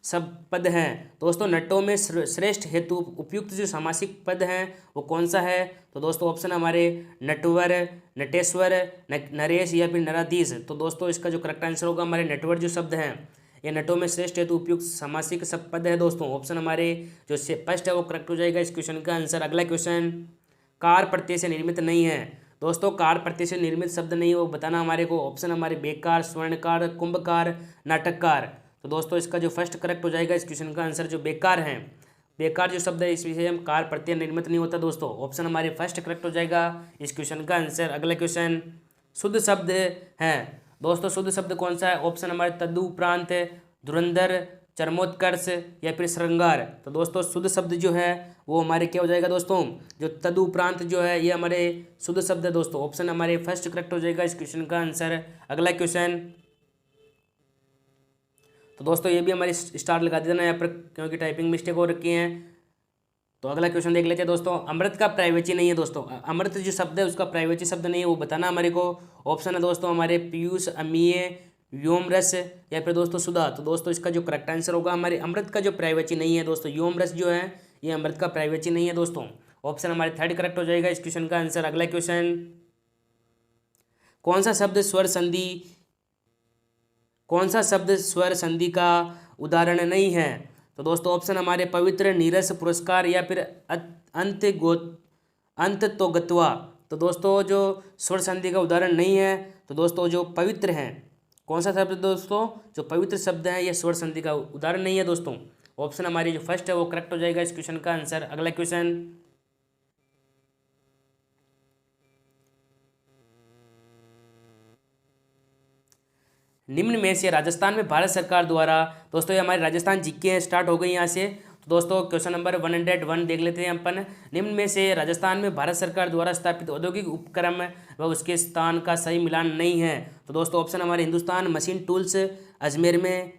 सब पद हैं दोस्तों। नटों में श्रेष्ठ हेतु उपयुक्त जो समासिक पद हैं वो कौन सा है। तो दोस्तों ऑप्शन हमारे नटवर, नटेश्वर, नरेश या फिर नराधीश। तो दोस्तों इसका जो करेक्ट आंसर होगा हमारे नटवर जो शब्द हैं ये नटों में श्रेष्ठ हेतु उपयुक्त समासिक सब पद है दोस्तों। ऑप्शन हमारे जो फर्स्ट है वो करेक्ट हो जाएगा इस क्वेश्चन का आंसर। अगला क्वेश्चन, कार प्रत्यय से निर्मित नहीं है दोस्तों। कार प्रत्यय से निर्मित शब्द नहीं है वो बताना हमारे को। ऑप्शन हमारे बेकार, स्वर्णकार, कुंभकार, नाटककार। तो दोस्तों इसका जो फर्स्ट करेक्ट हो जाएगा इस क्वेश्चन का आंसर जो बेकार है। बेकार जो शब्द है इस विषय में कार प्रत्यय निर्मित नहीं होता दोस्तों। ऑप्शन हमारे फर्स्ट करेक्ट हो जाएगा इस क्वेश्चन का आंसर। अगला क्वेश्चन, शुद्ध शब्द है दोस्तों। शुद्ध शब्द कौन सा है। ऑप्शन हमारे तदुपरांत, धुरंधर, चरमोत्कर्ष या फिर श्रृंगार। तो दोस्तों शुद्ध शब्द जो है वो हमारे क्या हो जाएगा दोस्तों, जो तदुपरांत जो है ये हमारे शुद्ध शब्द है दोस्तों। ऑप्शन हमारे फर्स्ट करेक्ट हो जाएगा इस क्वेश्चन का आंसर। अगला क्वेश्चन, तो दोस्तों ये भी हमारी स्टार लगा देना यहाँ पर क्योंकि टाइपिंग मिस्टेक हो रखी है। तो अगला क्वेश्चन देख लेते हैं दोस्तों। अमृत का प्राइवेची नहीं है दोस्तों। अमृत जो शब्द है उसका प्राइवेची शब्द नहीं है वो बताना हमारे को। ऑप्शन है दोस्तों हमारे पीयूष, अमीय, व्योम रस या फिर दोस्तों सुधा। तो दोस्तों इसका जो करेक्ट आंसर होगा हमारे अमृत का जो प्राइवेची नहीं है दोस्तों। व्योम रस जो है ये अमृत का प्राइवेची नहीं है दोस्तों। ऑप्शन हमारे थर्ड करेक्ट हो जाएगा इस क्वेश्चन का आंसर। अगला क्वेश्चन, कौन सा शब्द स्वर संधि का उदाहरण नहीं है। तो दोस्तों ऑप्शन हमारे पवित्र, नीरस, पुरस्कार या फिर अंत तो गत्वा। तो दोस्तों जो स्वर संधि का उदाहरण नहीं है, तो दोस्तों जो पवित्र हैं, कौन सा शब्द दोस्तों, जो पवित्र शब्द है ये स्वर संधि का उदाहरण नहीं है दोस्तों। ऑप्शन हमारी जो फर्स्ट है वो करेक्ट हो जाएगा इस क्वेश्चन का आंसर। अगला क्वेश्चन, निम्न में से राजस्थान में भारत सरकार द्वारा, दोस्तों ये हमारे राजस्थान जीके हैं, स्टार्ट हो गई यहाँ से। तो दोस्तों क्वेश्चन नंबर 101 देख लेते हैं अपन। निम्न में से राजस्थान में भारत सरकार द्वारा स्थापित औद्योगिक उपक्रम व उसके स्थान का सही मिलान नहीं है। तो दोस्तों ऑप्शन हमारे हिंदुस्तान मशीन टूल्स अजमेर में,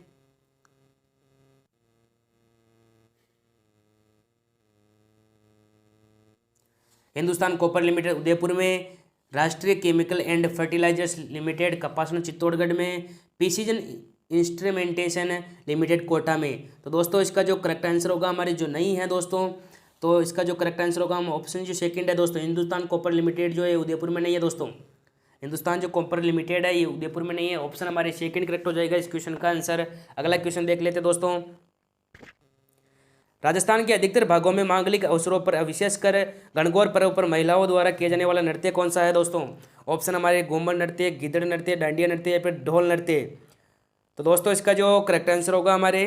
हिंदुस्तान कॉपर लिमिटेड उदयपुर में, Rashtriya chemical and fertilizers limited Kapasan Chittorgarh में, प्रिसीजन इंस्ट्रूमेंटेशन लिमिटेड कोटा में। तो दोस्तों इसका जो करेक्ट आंसर होगा हमारे जो नहीं है दोस्तों, तो इसका जो करेक्ट आंसर होगा हम ऑप्शन जो सेकंड है दोस्तों, हिंदुस्तान कॉपर लिमिटेड जो है उदयपुर में नहीं है दोस्तों। हिंदुस्तान जो कॉपर लिमिटेड है ये उदयपुर में नहीं है। ऑप्शन हमारे सेकंड करेक्ट हो जाएगा इस क्वेश्चन का आंसर। अगला क्वेश्चन देख लेते दोस्तों। राजस्थान के अधिकतर भागों में मांगलिक अवसरों पर विशेषकर गणगौर पर्व पर महिलाओं द्वारा किया जाने वाला नृत्य कौन सा है दोस्तों। ऑप्शन हमारे घूमर नृत्य, गिद्दड़ नृत्य, डांडिया नृत्य या फिर ढोल नृत्य। तो दोस्तों इसका जो करेक्ट आंसर होगा हमारे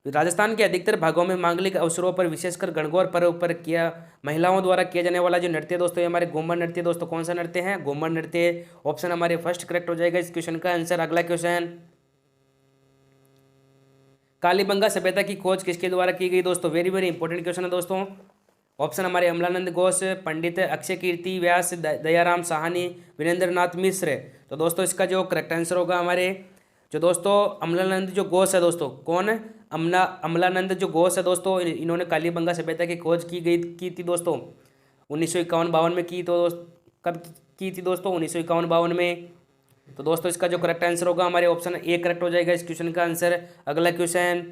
राजस्थान के अधिकतर भागों में मांगलिक अवसरों पर विशेषकर गणगौर पर्व पर किया महिलाओं द्वारा किया जाने वाला जो नृत्य दोस्तों ये हमारे घूमर नृत्य। दोस्तों कौन सा नृत्य है, घूमर नृत्य। ऑप्शन हमारे फर्स्ट करेक्ट हो जाएगा इस क्वेश्चन का आंसर। अगला क्वेश्चन, कालीबंगा सभ्यता की खोज किसके द्वारा की गई दोस्तों। वेरी वेरी इंपॉर्टेंट क्वेश्चन है दोस्तों। ऑप्शन हमारे अमलानंद घोष, पंडित अक्षय कीर्ति व्यास, दयाराम साहनी, वीरेंद्र नाथ मिश्र। तो दोस्तों इसका जो करेक्ट आंसर होगा हमारे जो दोस्तों अमलानंद जो घोष है दोस्तों, कौन अमलानंद जो घोष है दोस्तों, इन्होंने कालीबंगा सभ्यता की खोज की थी दोस्तों 1951-52 में की। तो कब की थी दोस्तों, 1951-52 में। तो दोस्तों इसका जो करेक्ट आंसर होगा हमारे ऑप्शन ए करेक्ट हो जाएगा इस क्वेश्चन का आंसर। अगला क्वेश्चन,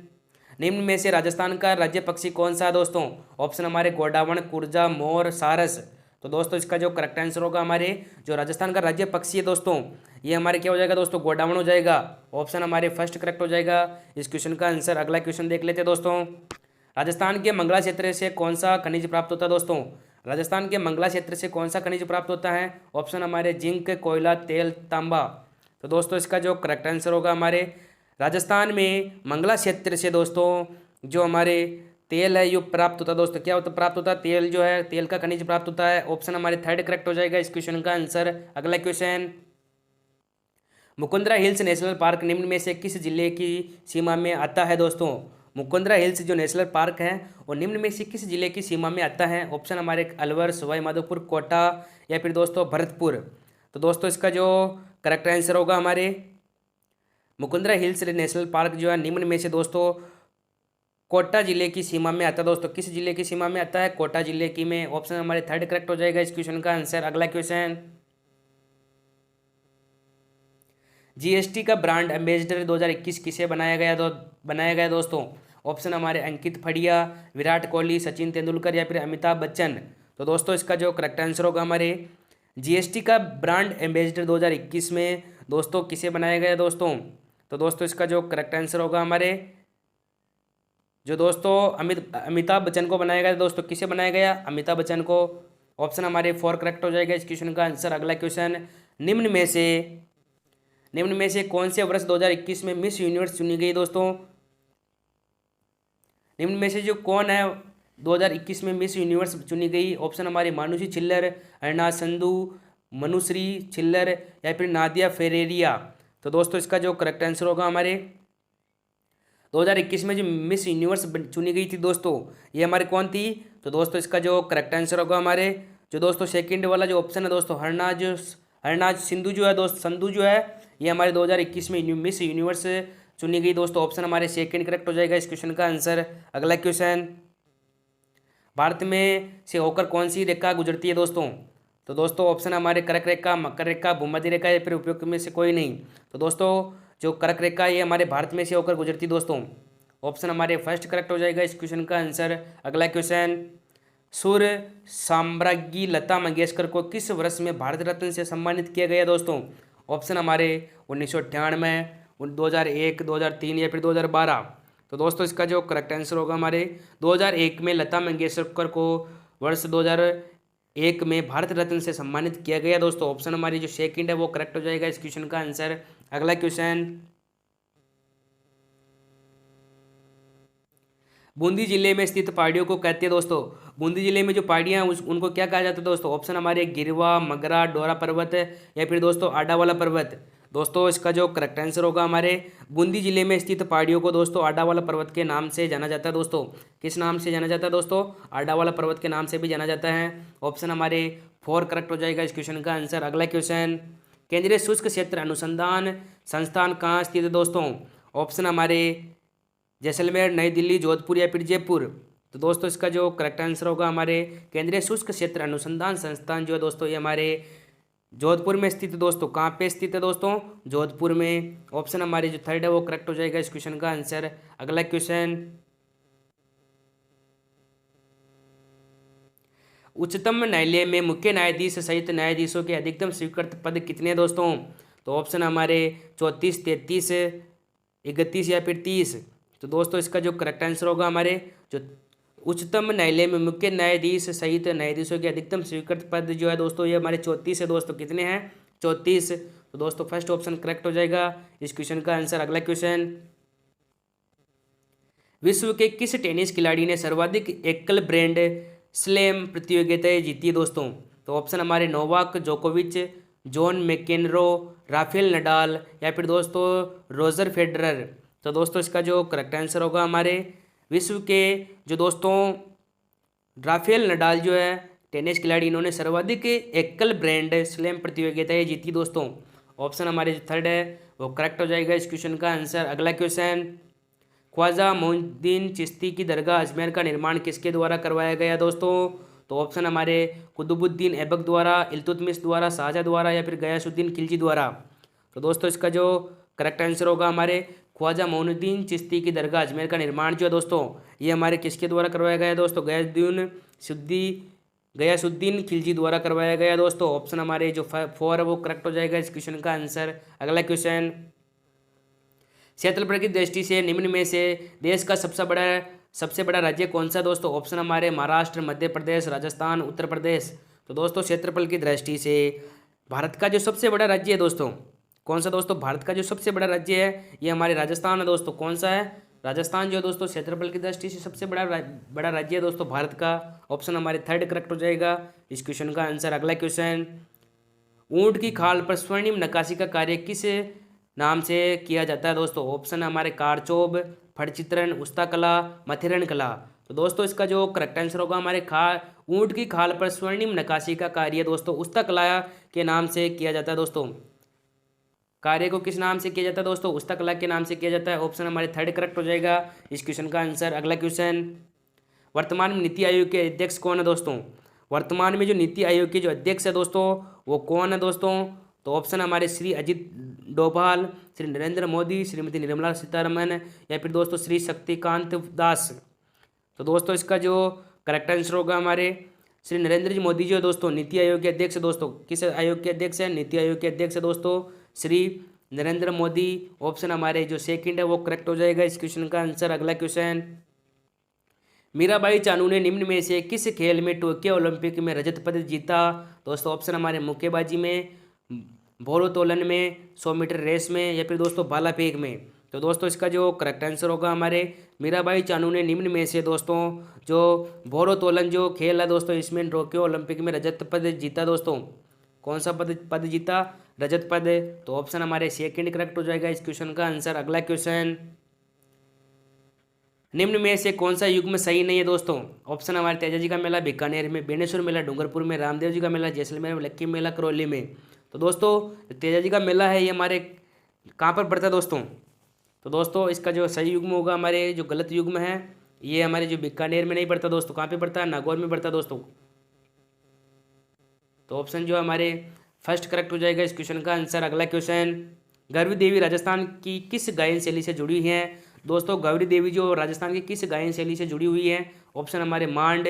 निम्न में से राजस्थान का राज्य पक्षी कौन सा है दोस्तों। ऑप्शन हमारे गोडावण, कुर्जा, मोर, सारस। तो दोस्तों इसका जो करेक्ट आंसर होगा हमारे जो राजस्थान का राज्य पक्षी है दोस्तों ये हमारे क्या हो जाएगा दोस्तों, गोडावण हो जाएगा। ऑप्शन हमारे फर्स्ट करेक्ट हो जाएगा इस क्वेश्चन का आंसर। अगला क्वेश्चन देख लेते हैं दोस्तों। राजस्थान के मंगला क्षेत्र से कौन सा खनिज प्राप्त होता है दोस्तों। राजस्थान के मंगला क्षेत्र से कौन सा खनिज प्राप्त होता है। ऑप्शन हमारे जिंक, कोयला, तेल, तांबा। तो दोस्तों इसका जो करेक्ट आंसर होगा हमारे राजस्थान में मंगला क्षेत्र से दोस्तों जो हमारे तेल है ये प्राप्त होता है दोस्तों। क्या होता प्राप्त होता है, तेल जो है तेल का खनिज प्राप्त होता है। ऑप्शन हमारे थर्ड करेक्ट हो जाएगा इस क्वेश्चन का आंसर। अगला question, Mukundra hills national park निम्न में से किस जिले की सीमा में आता है दोस्तों। मुकुंदरा हिल्स जो नेशनल पार्क है वो निम्न में से किस जिले की सीमा में आता है। ऑप्शन हमारे अलवर, सवाई माधोपुर, कोटा या फिर दोस्तों भरतपुर। तो दोस्तों इसका जो करेक्ट आंसर होगा हमारे मुकुंदरा हिल्स नेशनल पार्क जो है निम्न में से दोस्तों कोटा जिले की सीमा में आता है दोस्तों। किस जिले की सीमा में आता है, कोटा जिले की में। ऑप्शन हमारे थर्ड करेक्ट हो जाएगा इस क्वेश्चन का आंसर। अगला क्वेश्चन, जीएसटी का ब्रांड एम्बेसडर 2021 किसे बनाया गया दोस्तों। ऑप्शन हमारे अंकित फड़िया, विराट कोहली, सचिन तेंदुलकर या फिर अमिताभ बच्चन। तो दोस्तों इसका जो करेक्ट आंसर होगा हमारे जीएसटी का ब्रांड एम्बेसडर 2021 में दोस्तों किसे बनाया गया दोस्तों। तो दोस्तों इसका जो करेक्ट आंसर होगा हमारे जो दोस्तों अमिताभ बच्चन को बनाया गया दोस्तों। किसे बनाया गया, अमिताभ बच्चन को। ऑप्शन हमारे 4 करेक्ट हो जाएगा इस क्वेश्चन का आंसर। अगला क्वेश्चन, निम्न में से कौन से वर्ष 2021 में मिस यूनिवर्स चुनी गई दोस्तों। निम्न में से जो कौन है 2021 में मिस यूनिवर्स चुनी गई। ऑप्शन हमारे मानुषी छिल्लर, हरनाज संधू, मनुश्री छिल्लर या फिर नादिया फेरेरिया। तो दोस्तों इसका जो करेक्ट आंसर होगा हमारे 2021 में जो मिस यूनिवर्स चुनी गई थी दोस्तों ये हमारे कौन थी। तो दोस्तों इसका जो करेक्ट आंसर होगा हमारे जो दोस्तों सेकंड वाला जो ऑप्शन है दोस्तों हरनाज सिंधु जो है संधू जो है ये हमारे 2021 में मिस यूनिवर्स चुनी गई दोस्तों। ऑप्शन हमारे सेकंड करेक्ट हो जाएगा इस क्वेश्चन का आंसर। अगला क्वेश्चन, भारत में से होकर कौन सी रेखा गुजरती है दोस्तों। तो दोस्तों ऑप्शन हमारे कर्क रेखा, मकर रेखा, भूमध्य रेखा या फिर उपयुक्त में से कोई नहीं। तो दोस्तों जो कर्क रेखा ये हमारे भारत में से होकर गुजरती दोस्तों। ऑप्शन हमारे फर्स्ट करेक्ट हो जाएगा इस क्वेश्चन का आंसर। अगला क्वेश्चन, सुर साम्राज्ञी लता मंगेशकर को किस वर्ष में भारत रत्न से सम्मानित किया गया दोस्तों। ऑप्शन हमारे 1998, 2001, 2003 या फिर 2012। तो दोस्तों इसका जो करेक्ट आंसर होगा हमारे 2001 में लता मंगेशकर को वर्ष 2001 में भारत रत्न से सम्मानित किया गया दोस्तों। ऑप्शन हमारी जो सेकंड है वो करेक्ट हो जाएगा इस क्वेश्चन का आंसर। अगला क्वेश्चन, बूंदी जिले में स्थित पहाड़ियों को कहते हैं दोस्तों। बूंदी जिले में जो पहाड़ियाँ हैं उनको क्या कहा जाता है दोस्तों। ऑप्शन हमारे गिरवा, मगरा, डोरा पर्वत या फिर दोस्तों आडावाला पर्वत। दोस्तों इसका जो करेक्ट आंसर होगा हमारे बूंदी जिले में स्थित पहाड़ियों को दोस्तों आडावाला पर्वत के नाम से जाना जाता है। दोस्तों किस नाम से जाना जाता है दोस्तों? आडावाला पर्वत के नाम से भी जाना जाता है। ऑप्शन हमारे 4 करेक्ट हो जाएगा इस क्वेश्चन का आंसर। अगला क्वेश्चन, केंद्रीय शुष्क क्षेत्र अनुसंधान संस्थान कहाँ स्थित है दोस्तों? ऑप्शन हमारे जैसलमेर, नई दिल्ली, जोधपुर या फिर जयपुर। तो दोस्तों इसका जो करेक्ट आंसर होगा हमारे केंद्रीय शुष्क क्षेत्र अनुसंधान संस्थान जो है दोस्तों ये हमारे जोधपुर में स्थित है। दोस्तों कहाँ पे स्थित है दोस्तों? जोधपुर में। ऑप्शन हमारे जो थर्ड है वो करेक्ट हो जाएगा इस क्वेश्चन का आंसर। अगला क्वेश्चन, उच्चतम न्यायालय में मुख्य न्यायाधीश सहित न्यायाधीशों के अधिकतम स्वीकृत पद कितने हैं दोस्तों? तो ऑप्शन हमारे 34, 33, 31 या फिर 30। तो दोस्तों इसका जो करेक्ट आंसर होगा हमारे जो उच्चतम न्यायालय में मुख्य न्यायाधीश सहित न्यायाधीशों के अधिकतम स्वीकृत पद जो है दोस्तों ये हमारे 34 है। दोस्तों कितने हैं? 34। तो दोस्तों फर्स्ट ऑप्शन करेक्ट हो जाएगा इस क्वेश्चन का आंसर। अगला क्वेश्चन, विश्व के किस टेनिस खिलाड़ी ने सर्वाधिक एकल ब्रैंड स्लैम प्रतियोगिताएं जीती है दोस्तों? तो ऑप्शन हमारे नोवाक जोकोविच, जॉन मैकेनरो, राफेल नडाल या फिर दोस्तों रोजर फेडरर। तो दोस्तों इसका जो करेक्ट आंसर होगा हमारे विश्व के जो दोस्तों राफेल नडाल जो है टेनिस खिलाड़ी, इन्होंने सर्वाधिक एकल ब्रैंड स्लैम प्रतियोगिताएं जीती दोस्तों। ऑप्शन हमारे जो थर्ड है वो करेक्ट हो जाएगा इस क्वेश्चन का आंसर। अगला क्वेश्चन, ख्वाजा मोइनुद्दीन चिश्ती की दरगाह अजमेर का निर्माण किसके द्वारा करवाया गया दोस्तों? तो ऑप्शन हमारे कुतुबुद्दीन ऐबक द्वारा, इल्तुतमिश द्वारा, शाहजहाँ द्वारा या फिर गयासुद्दीन खिलजी द्वारा। तो दोस्तों इसका जो करेक्ट आंसर होगा हमारे ख्वाजा मोइनुद्दीन चिश्ती की दरगाह अजमेर का निर्माण जो है दोस्तों ये हमारे किसके द्वारा करवाया गया दोस्तों? गयासुद्दीन खिलजी द्वारा करवाया गया दोस्तों। ऑप्शन हमारे जो 4 है वो करेक्ट हो जाएगा इस क्वेश्चन का आंसर। अगला क्वेश्चन, क्षेत्रफल की दृष्टि से निम्न में से देश का सबसे बड़ा राज्य कौन सा दोस्तों? ऑप्शन हमारे महाराष्ट्र, मध्य प्रदेश, राजस्थान, उत्तर प्रदेश। तो दोस्तों क्षेत्रफल की दृष्टि से भारत का जो सबसे बड़ा राज्य है दोस्तों कौन सा दोस्तों? भारत का जो सबसे बड़ा राज्य है ये हमारे राजस्थान है दोस्तों। कौन सा है? राजस्थान जो है दोस्तों क्षेत्रफल की दृष्टि से सबसे बड़ा राज्य है दोस्तों भारत का। ऑप्शन हमारे थर्ड करेक्ट हो जाएगा इस क्वेश्चन का आंसर। अगला क्वेश्चन, ऊंट की खाल पर स्वर्णिम नक्काशी का कार्य किस नाम से किया जाता है दोस्तों? ऑप्शन हमारे कारचौब, फटचित्रण, उस्ता कला, मथिरण कला। तो दोस्तों इसका जो करेक्ट आंसर होगा हमारे ऊंट की खाल पर स्वर्णिम नक्काशी का कार्य दोस्तों उस्ता कला के नाम से किया जाता है दोस्तों। कार्य को किस नाम से किया जाता है दोस्तों? उस्ता कला के नाम से किया जाता है। ऑप्शन हमारे थर्ड करेक्ट हो जाएगा इस क्वेश्चन का आंसर। अगला क्वेश्चन, वर्तमान में नीति आयोग के अध्यक्ष कौन है दोस्तों? वर्तमान में जो नीति आयोग के जो अध्यक्ष है दोस्तों वो कौन है दोस्तों? तो ऑप्शन हमारे श्री अजित डोभाल, श्री नरेंद्र मोदी, श्रीमती निर्मला सीतारमन या फिर दोस्तों श्री शक्तिकांत दास। तो दोस्तों इसका जो करेक्ट आंसर होगा हमारे श्री नरेंद्र मोदी जो है दोस्तों नीति आयोग के अध्यक्ष दोस्तों। किस आयोग के अध्यक्ष है? नीति आयोग के अध्यक्ष है दोस्तों श्री नरेंद्र मोदी। ऑप्शन हमारे जो सेकंड है वो करेक्ट हो जाएगा इस क्वेश्चन का आंसर। अगला क्वेश्चन, मीराबाई चानू ने निम्न में से किस खेल में टोक्यो ओलंपिक में रजत पदक जीता दोस्तों? ऑप्शन हमारे मुक्केबाजी में, भारोत्तोलन में, 100 मीटर रेस में या फिर दोस्तों भाला फेंक में। तो दोस्तों इसका जो करेक्ट आंसर होगा हमारे मीराबाई चानू ने निम्न में से दोस्तों जो भारोत्तोलन जो खेल है दोस्तों इसमें टोक्यो ओलंपिक में रजत पदक जीता दोस्तों। कौन सा पद जीता? रजत पद। तो ऑप्शन हमारे सेकंड करेक्ट हो जाएगा इस क्वेश्चन का आंसर। अगला क्वेश्चन, निम्न में से कौन सा युग्म सही नहीं है दोस्तों? ऑप्शन हमारे तेजाजी का मेला बीकानेर में, बेनेश्वर मेला डूंगरपुर में, रामदेव जी का मेला जैसलमेर में, लक्की मेला करौली में। तो दोस्तों तेजाजी का मेला है ये हमारे कहाँ पर पड़ता है दोस्तों? तो दोस्तों इसका जो सही युग्म होगा हमारे जो गलत युग्म है ये हमारे जो बीकानेर में नहीं पड़ता दोस्तों। कहाँ पे पड़ता है? नागौर में पड़ता है दोस्तों। तो ऑप्शन जो हमारे फर्स्ट करेक्ट हो जाएगा इस क्वेश्चन का आंसर। अगला क्वेश्चन, गौरी देवी राजस्थान की किस गायन शैली से जुड़ी हुई है दोस्तों? गौरी देवी जो राजस्थान की किस गायन शैली से जुड़ी हुई है? ऑप्शन हमारे मांड,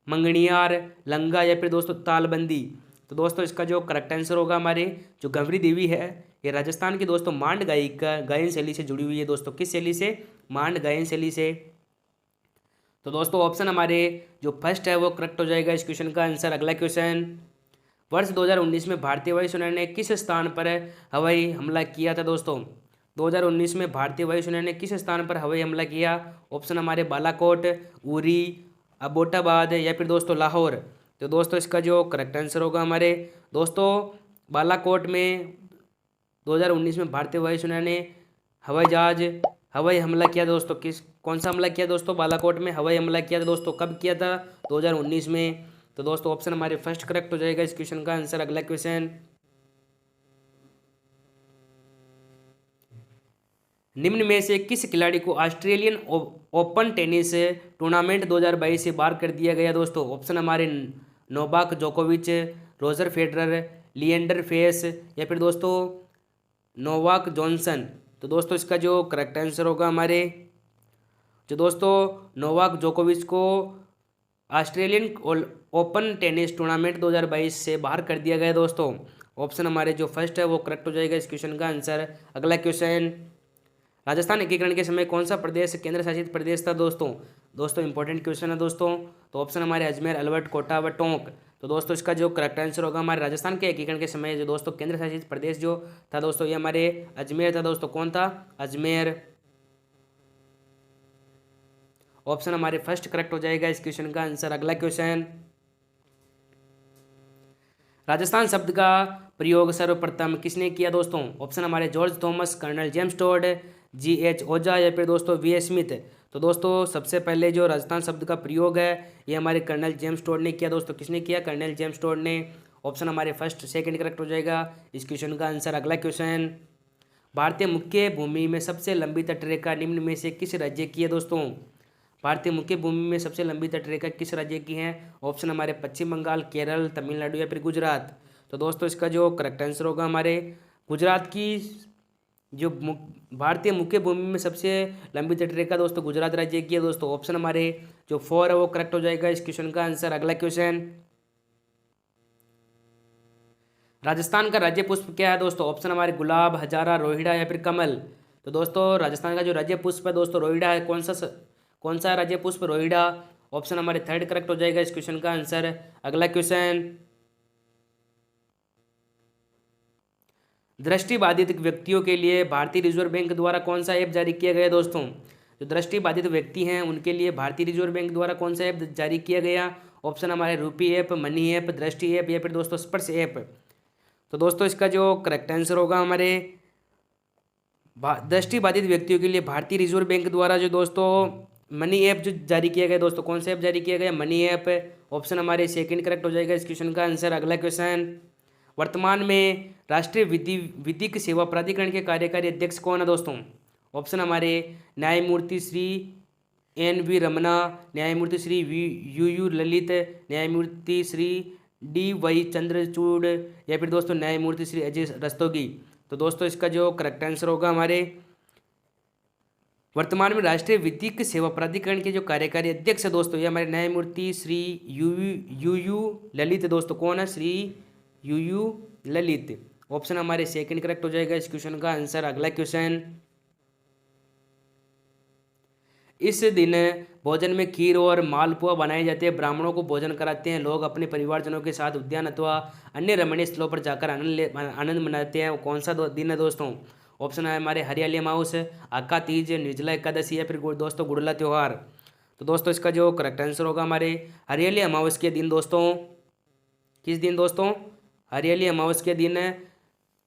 मंगनियार, लंगा या फिर दोस्तों तालबंदी। तो दोस्तों इसका जो करेक्ट आंसर होगा हमारे जो गौरी देवी है ये राजस्थान की दोस्तों मांड गायन शैली से जुड़ी हुई है दोस्तों। किस शैली से? मांड गायन शैली से। तो दोस्तों ऑप्शन हमारे जो फर्स्ट है वो करेक्ट हो जाएगा इस क्वेश्चन का आंसर। अगला क्वेश्चन, वर्ष 2019 में भारतीय वायुसेना ने किस स्थान पर हवाई हमला किया था दोस्तों? 2019 में भारतीय वायुसेना ने किस स्थान पर हवाई हमला किया? ऑप्शन हमारे बालाकोट, उरी, अबोटाबाद या फिर दोस्तों लाहौर। तो दोस्तों इसका जो करेक्ट आंसर होगा हमारे दोस्तों बालाकोट में 2019 में भारतीय वायुसेना ने हवाई हमला किया दोस्तों? कौन सा हमला किया दोस्तों? बालाकोट में हवाई हमला किया था दोस्तों। कब किया था? 2019 में। तो दोस्तों ऑप्शन हमारे फर्स्ट करेक्ट हो जाएगा इस क्वेश्चन का आंसर। अगला क्वेश्चन, निम्न में से किस खिलाड़ी को ऑस्ट्रेलियन ओपन टेनिस टूर्नामेंट 2022 से बाहर कर दिया गया दोस्तों? ऑप्शन हमारे नोवाक जोकोविच, रोजर फेडरर, लिएंडर पेस या फिर दोस्तों नोवाक जॉनसन। तो दोस्तों इसका जो करेक्ट आंसर होगा हमारे, जो दोस्तों नोवाक जोकोविच को ऑस्ट्रेलियन ओपन टेनिस टूर्नामेंट 2022 से बाहर कर दिया गया दोस्तों। ऑप्शन हमारे जो फर्स्ट है वो करेक्ट हो जाएगा इस क्वेश्चन का आंसर। अगला क्वेश्चन, राजस्थान एकीकरण के समय कौन सा प्रदेश केंद्र शासित प्रदेश था दोस्तों? दोस्तों इंपॉर्टेंट क्वेश्चन है दोस्तों। तो ऑप्शन हमारे अजमेर, अलवर, कोटा व टोंक। तो दोस्तों इसका जो करेक्ट आंसर होगा हमारे राजस्थान के एकीकरण के समय जो दोस्तों केंद्र शासित प्रदेश जो था दोस्तों ये हमारे अजमेर था दोस्तों। कौन था? अजमेर। ऑप्शन हमारे फर्स्ट करेक्ट हो जाएगा इस क्वेश्चन का आंसर। अगला क्वेश्चन, राजस्थान शब्द का प्रयोग सर्वप्रथम किसने किया दोस्तों? ऑप्शन हमारे George Thomas, colonel James Tod, GH Ojha या फिर दोस्तों VA स्मिथ। तो दोस्तों सबसे पहले जो राजस्थान शब्द का प्रयोग है ये हमारे कर्नल जेम्स टोड ने किया दोस्तों। किसने किया? कर्नल जेम्स टोड ने। ऑप्शन हमारे फर्स्ट सेकंड करेक्ट हो जाएगा इस क्वेश्चन का आंसर। अगला क्वेश्चन, भारतीय मुख्य भूमि में सबसे लंबी तटरेखा निम्न में से किस राज्य की है दोस्तों? भारतीय मुख्य भूमि में सबसे लंबी तटरेखा किस राज्य की है? ऑप्शन हमारे पश्चिम बंगाल, केरल, तमिलनाडु या फिर गुजरात। तो दोस्तों इसका जो करेक्ट आंसर होगा हमारे गुजरात की जो भारतीय मुख्य भूमि में सबसे लंबी तटरेखा दोस्तों गुजरात राज्य की है दोस्तों। ऑप्शन हमारे जो 4 है वो करेक्ट हो जाएगा इस क्वेश्चन का आंसर। अगला क्वेश्चन, राजस्थान का राज्य पुष्प क्या है दोस्तों? ऑप्शन हमारे गुलाब, हजारा, रोहिड़ा या फिर कमल। तो दोस्तों राजस्थान का जो राज्य पुष्प है दोस्तों रोहिड़ा है। कौन सा राज्य पुष्प? रोहिड़ा। ऑप्शन हमारे थर्ड करेक्ट हो जाएगा इस क्वेश्चन का आंसर। अगला क्वेश्चन, दृष्टिबाधित व्यक्तियों के लिए भारतीय रिजर्व बैंक द्वारा कौन सा ऐप जारी किया गया दोस्तों? जो दृष्टिबाधित व्यक्ति हैं उनके लिए भारतीय रिजर्व बैंक द्वारा कौन सा ऐप जारी किया गया? ऑप्शन हमारे रूपी ऐप, मनी ऐप, दृष्टि ऐप या फिर दोस्तों स्पर्श ऐप। तो दोस्तों इसका जो करेक्ट आंसर होगा हमारे दृष्टिबाधित व्यक्तियों के लिए भारतीय रिजर्व बैंक द्वारा जो दोस्तों मनी ऐप जो जारी किया गया दोस्तों। कौन सा ऐप जारी किया गया? Money app. ऑप्शन हमारे सेकंड करेक्ट हो जाएगा इस क्वेश्चन का आंसर। अगला क्वेश्चन, वर्तमान में राष्ट्रीय विधिक सेवा प्राधिकरण के कार्यकारी अध्यक्ष कौन है दोस्तों? ऑप्शन हमारे न्यायमूर्ति श्री NV रमना, न्यायमूर्ति श्री UU ललित, न्यायमूर्ति श्री DY चंद्रचूड़ या फिर दोस्तों न्यायमूर्ति श्री अजय रस्तोगी। तो दोस्तों इसका जो करेक्ट आंसर होगा हमारे वर्तमान में राष्ट्रीय विधिक सेवा प्राधिकरण के जो कार्यकारी अध्यक्ष है दोस्तों ये हमारे न्यायमूर्ति श्री UU ललित दोस्तों। कौन है? श्री UU ललित। ऑप्शन हमारे सेकंड करेक्ट हो जाएगा इस क्वेश्चन का आंसर। अगला क्वेश्चन, इस दिन भोजन में खीर और मालपुआ बनाए जाते हैं, ब्राह्मणों को भोजन कराते हैं, लोग अपने परिवारजनों के साथ उद्यान अथवा अन्य रमणीय स्थलों पर जाकर आनंद मनाते हैं। कौन सा दिन है दोस्तों? ऑप्शन है हमारे हरियाली अमावस, आका तीज, निर्जला एकादशी या फिर दोस्तों गुड़ला त्यौहार। तो दोस्तों इसका जो करेक्ट आंसर होगा हमारे हरियाली अमावस के दिन दोस्तों। किस दिन दोस्तों? हरियाली अमावस के दिन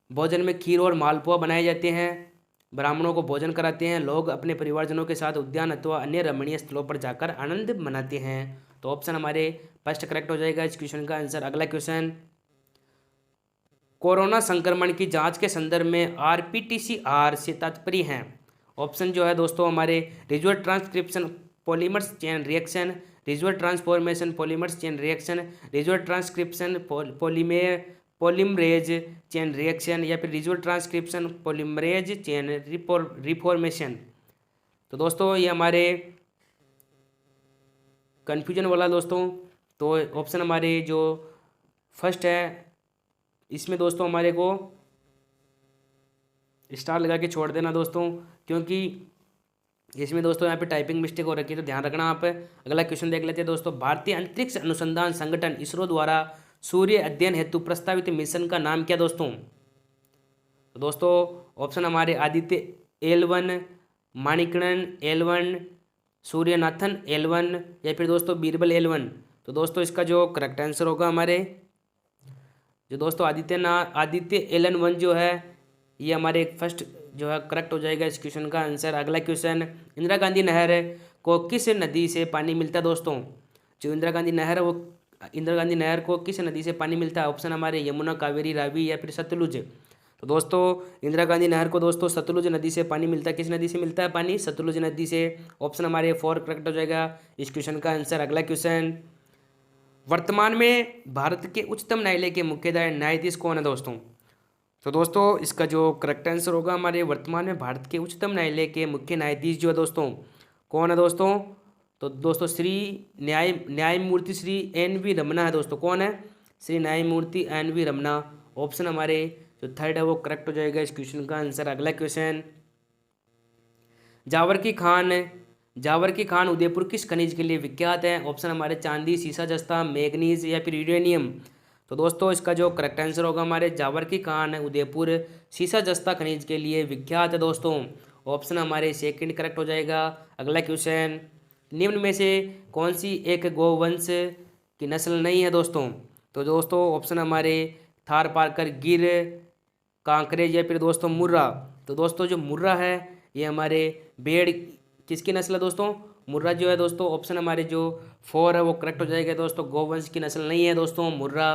भोजन में खीर और मालपुआ बनाए जाते हैं, ब्राह्मणों को भोजन कराते हैं, लोग अपने परिवारजनों के साथ उद्यान अथवा अन्य रमणीय स्थलों पर जाकर आनंद मनाते हैं। तो ऑप्शन हमारे फर्स्ट करेक्ट हो जाएगा इस क्वेश्चन का आंसर। अगला क्वेश्चन, कोरोना संक्रमण की जांच के संदर्भ में RT-PCR से तात्पर्य है। ऑप्शन जो है दोस्तों हमारे reserve transcription polymers chain reaction, reserve transformation polymers chain reaction, reserve transcription polymerase chain reaction या फिर reserve transcription polymerase chain reformation. तो दोस्तों ये हमारे कन्फ्यूजन वाला दोस्तों। तो ऑप्शन हमारे जो फर्स्ट है इसमें दोस्तों हमारे को स्टार लगा के छोड़ देना दोस्तों, क्योंकि इसमें दोस्तों यहाँ पे टाइपिंग मिस्टेक हो रखी है तो ध्यान रखना आप। अगला क्वेश्चन देख लेते हैं दोस्तों, भारतीय अंतरिक्ष अनुसंधान संगठन इसरो द्वारा सूर्य अध्ययन हेतु प्रस्तावित मिशन का नाम क्या दोस्तों? तो दोस्तों ऑप्शन हमारे आदित्य L1, माणिकरण L1, सूर्यनाथन L1 या फिर दोस्तों बीरबल L1। तो दोस्तों इसका जो करेक्ट आंसर होगा हमारे जो दोस्तों आदित्य L1 जो है ये हमारे फर्स्ट जो है करेक्ट हो जाएगा इस क्वेश्चन का आंसर। अगला क्वेश्चन, इंदिरा गांधी नहर को किस नदी से पानी मिलता है दोस्तों? जो इंदिरा गांधी नहर है वो इंदिरा गांधी नहर को किस नदी से पानी मिलता है? ऑप्शन हमारे यमुना, कावेरी, रावी या फिर सतलुज। तो दोस्तों इंदिरा गांधी नहर को दोस्तों सतलुज नदी से पानी मिलता है। किस नदी से मिलता है पानी? सतलुज नदी से। ऑप्शन हमारे 4 करेक्ट हो जाएगा इस क्वेश्चन का आंसर। अगला क्वेश्चन, वर्तमान में भारत के उच्चतम न्यायालय के मुख्य न्यायाधीश कौन है दोस्तों? तो दोस्तों इसका जो करेक्ट आंसर होगा हमारे वर्तमान में भारत के उच्चतम न्यायालय के मुख्य न्यायाधीश जो है दोस्तों कौन है दोस्तों? तो दोस्तों श्री न्यायमूर्ति श्री NV रमना है दोस्तों। कौन है? श्री न्यायमूर्ति NV रमना। ऑप्शन हमारे जो थर्ड है वो करेक्ट हो जाएगा इस क्वेश्चन का आंसर। अगला क्वेश्चन, जावर की खान उदयपुर किस खनिज के लिए विख्यात है? ऑप्शन हमारे चांदी, सीसा, जस्ता, मैग्नीज या फिर यूरेनियम। तो दोस्तों इसका जो करेक्ट आंसर होगा हमारे जावर की खान उदयपुर सीसा जस्ता खनिज के लिए विख्यात है दोस्तों। ऑप्शन हमारे सेकंड करेक्ट हो जाएगा। अगला क्वेश्चन, निम्न में से कौन सी एक गोवंश की नस्ल नहीं है दोस्तों? तो दोस्तों ऑप्शन हमारे थार पारकर, गिर, कांकरेज या फिर दोस्तों मुर्रा। तो दोस्तों जो मुर्रा है ये हमारे भेड़ किसकी नस्ल है दोस्तों? मुर्रा जो है दोस्तों ऑप्शन हमारे जो 4 है वो करेक्ट हो जाएगा दोस्तों। गोवंश की नस्ल नहीं है दोस्तों मुर्रा,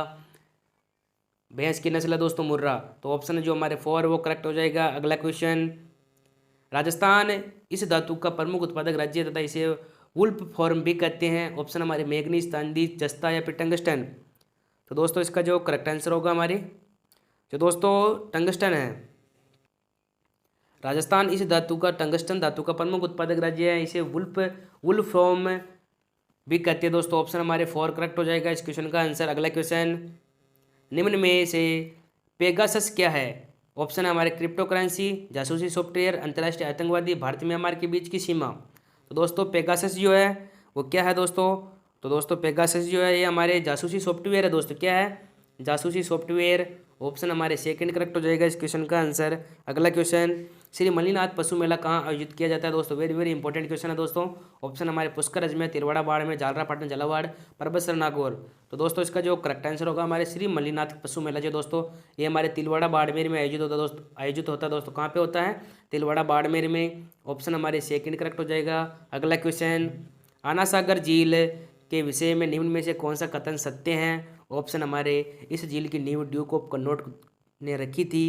भैंस की नस्ल है दोस्तों मुर्रा। तो ऑप्शन जो हमारे 4 है वो करेक्ट हो जाएगा। अगला क्वेश्चन, राजस्थान इस धातु का प्रमुख उत्पादक राज्य तथा इसे वुल्फ फॉर्म भी कहते हैं। ऑप्शन हमारे मैग्नीज, चांदी, जस्ता या फिर टंगस्टन। तो दोस्तों इसका जो करेक्ट आंसर होगा हमारे जो दोस्तों टंगस्टन है। राजस्थान इस धातु का टंगस्टन धातु का प्रमुख उत्पादक राज्य है। इसे वुल्फ फॉर्म भी कहते हैं दोस्तों। ऑप्शन हमारे 4 करेक्ट हो जाएगा इस क्वेश्चन का आंसर। अगला क्वेश्चन, निम्न में से पेगासस क्या है? ऑप्शन है हमारे क्रिप्टो करेंसी, जासूसी सॉफ्टवेयर, अंतर्राष्ट्रीय आतंकवादी, भारत म्यांमार के बीच की सीमा। तो दोस्तों पेगासस जो है वो क्या है दोस्तों? तो दोस्तों पेगासस जो है ये हमारे जासूसी सॉफ्टवेयर है दोस्तों। क्या है? जासूसी सॉफ्टवेयर। ऑप्शन हमारे सेकंड करेक्ट हो जाएगा इस क्वेश्चन का आंसर। अगला क्वेश्चन, श्री मल्लीनाथ पशु मेला कहाँ आयोजित किया जाता है दोस्तों? वेरी वेरी इंपॉर्टेंट क्वेश्चन है दोस्तों। ऑप्शन हमारे पुष्कर, अजमेर, तिलवाड़ा बाड़मेर, झालरापाटन, झालावाड़, परबतसर, नागौर। तो दोस्तों इसका जो करेक्ट आंसर होगा हमारे श्री मल्लीनाथ पशु मेला जो दोस्तों ये हमारे तिलवाड़ा बाड़मेर में आयोजित होता है दोस्तों। कहाँ पे होता है? तिलवाड़ा बाड़मेर में। ऑप्शन हमारे सेकंड करेक्ट हो जाएगा। अगला क्वेश्चन, आना सागर झील के विषय में निम्न में से कौन सा कथन सत्य है? ऑप्शन हमारे इस झील की नींव ड्यूक ऑफ कन्नौज ने रखी थी।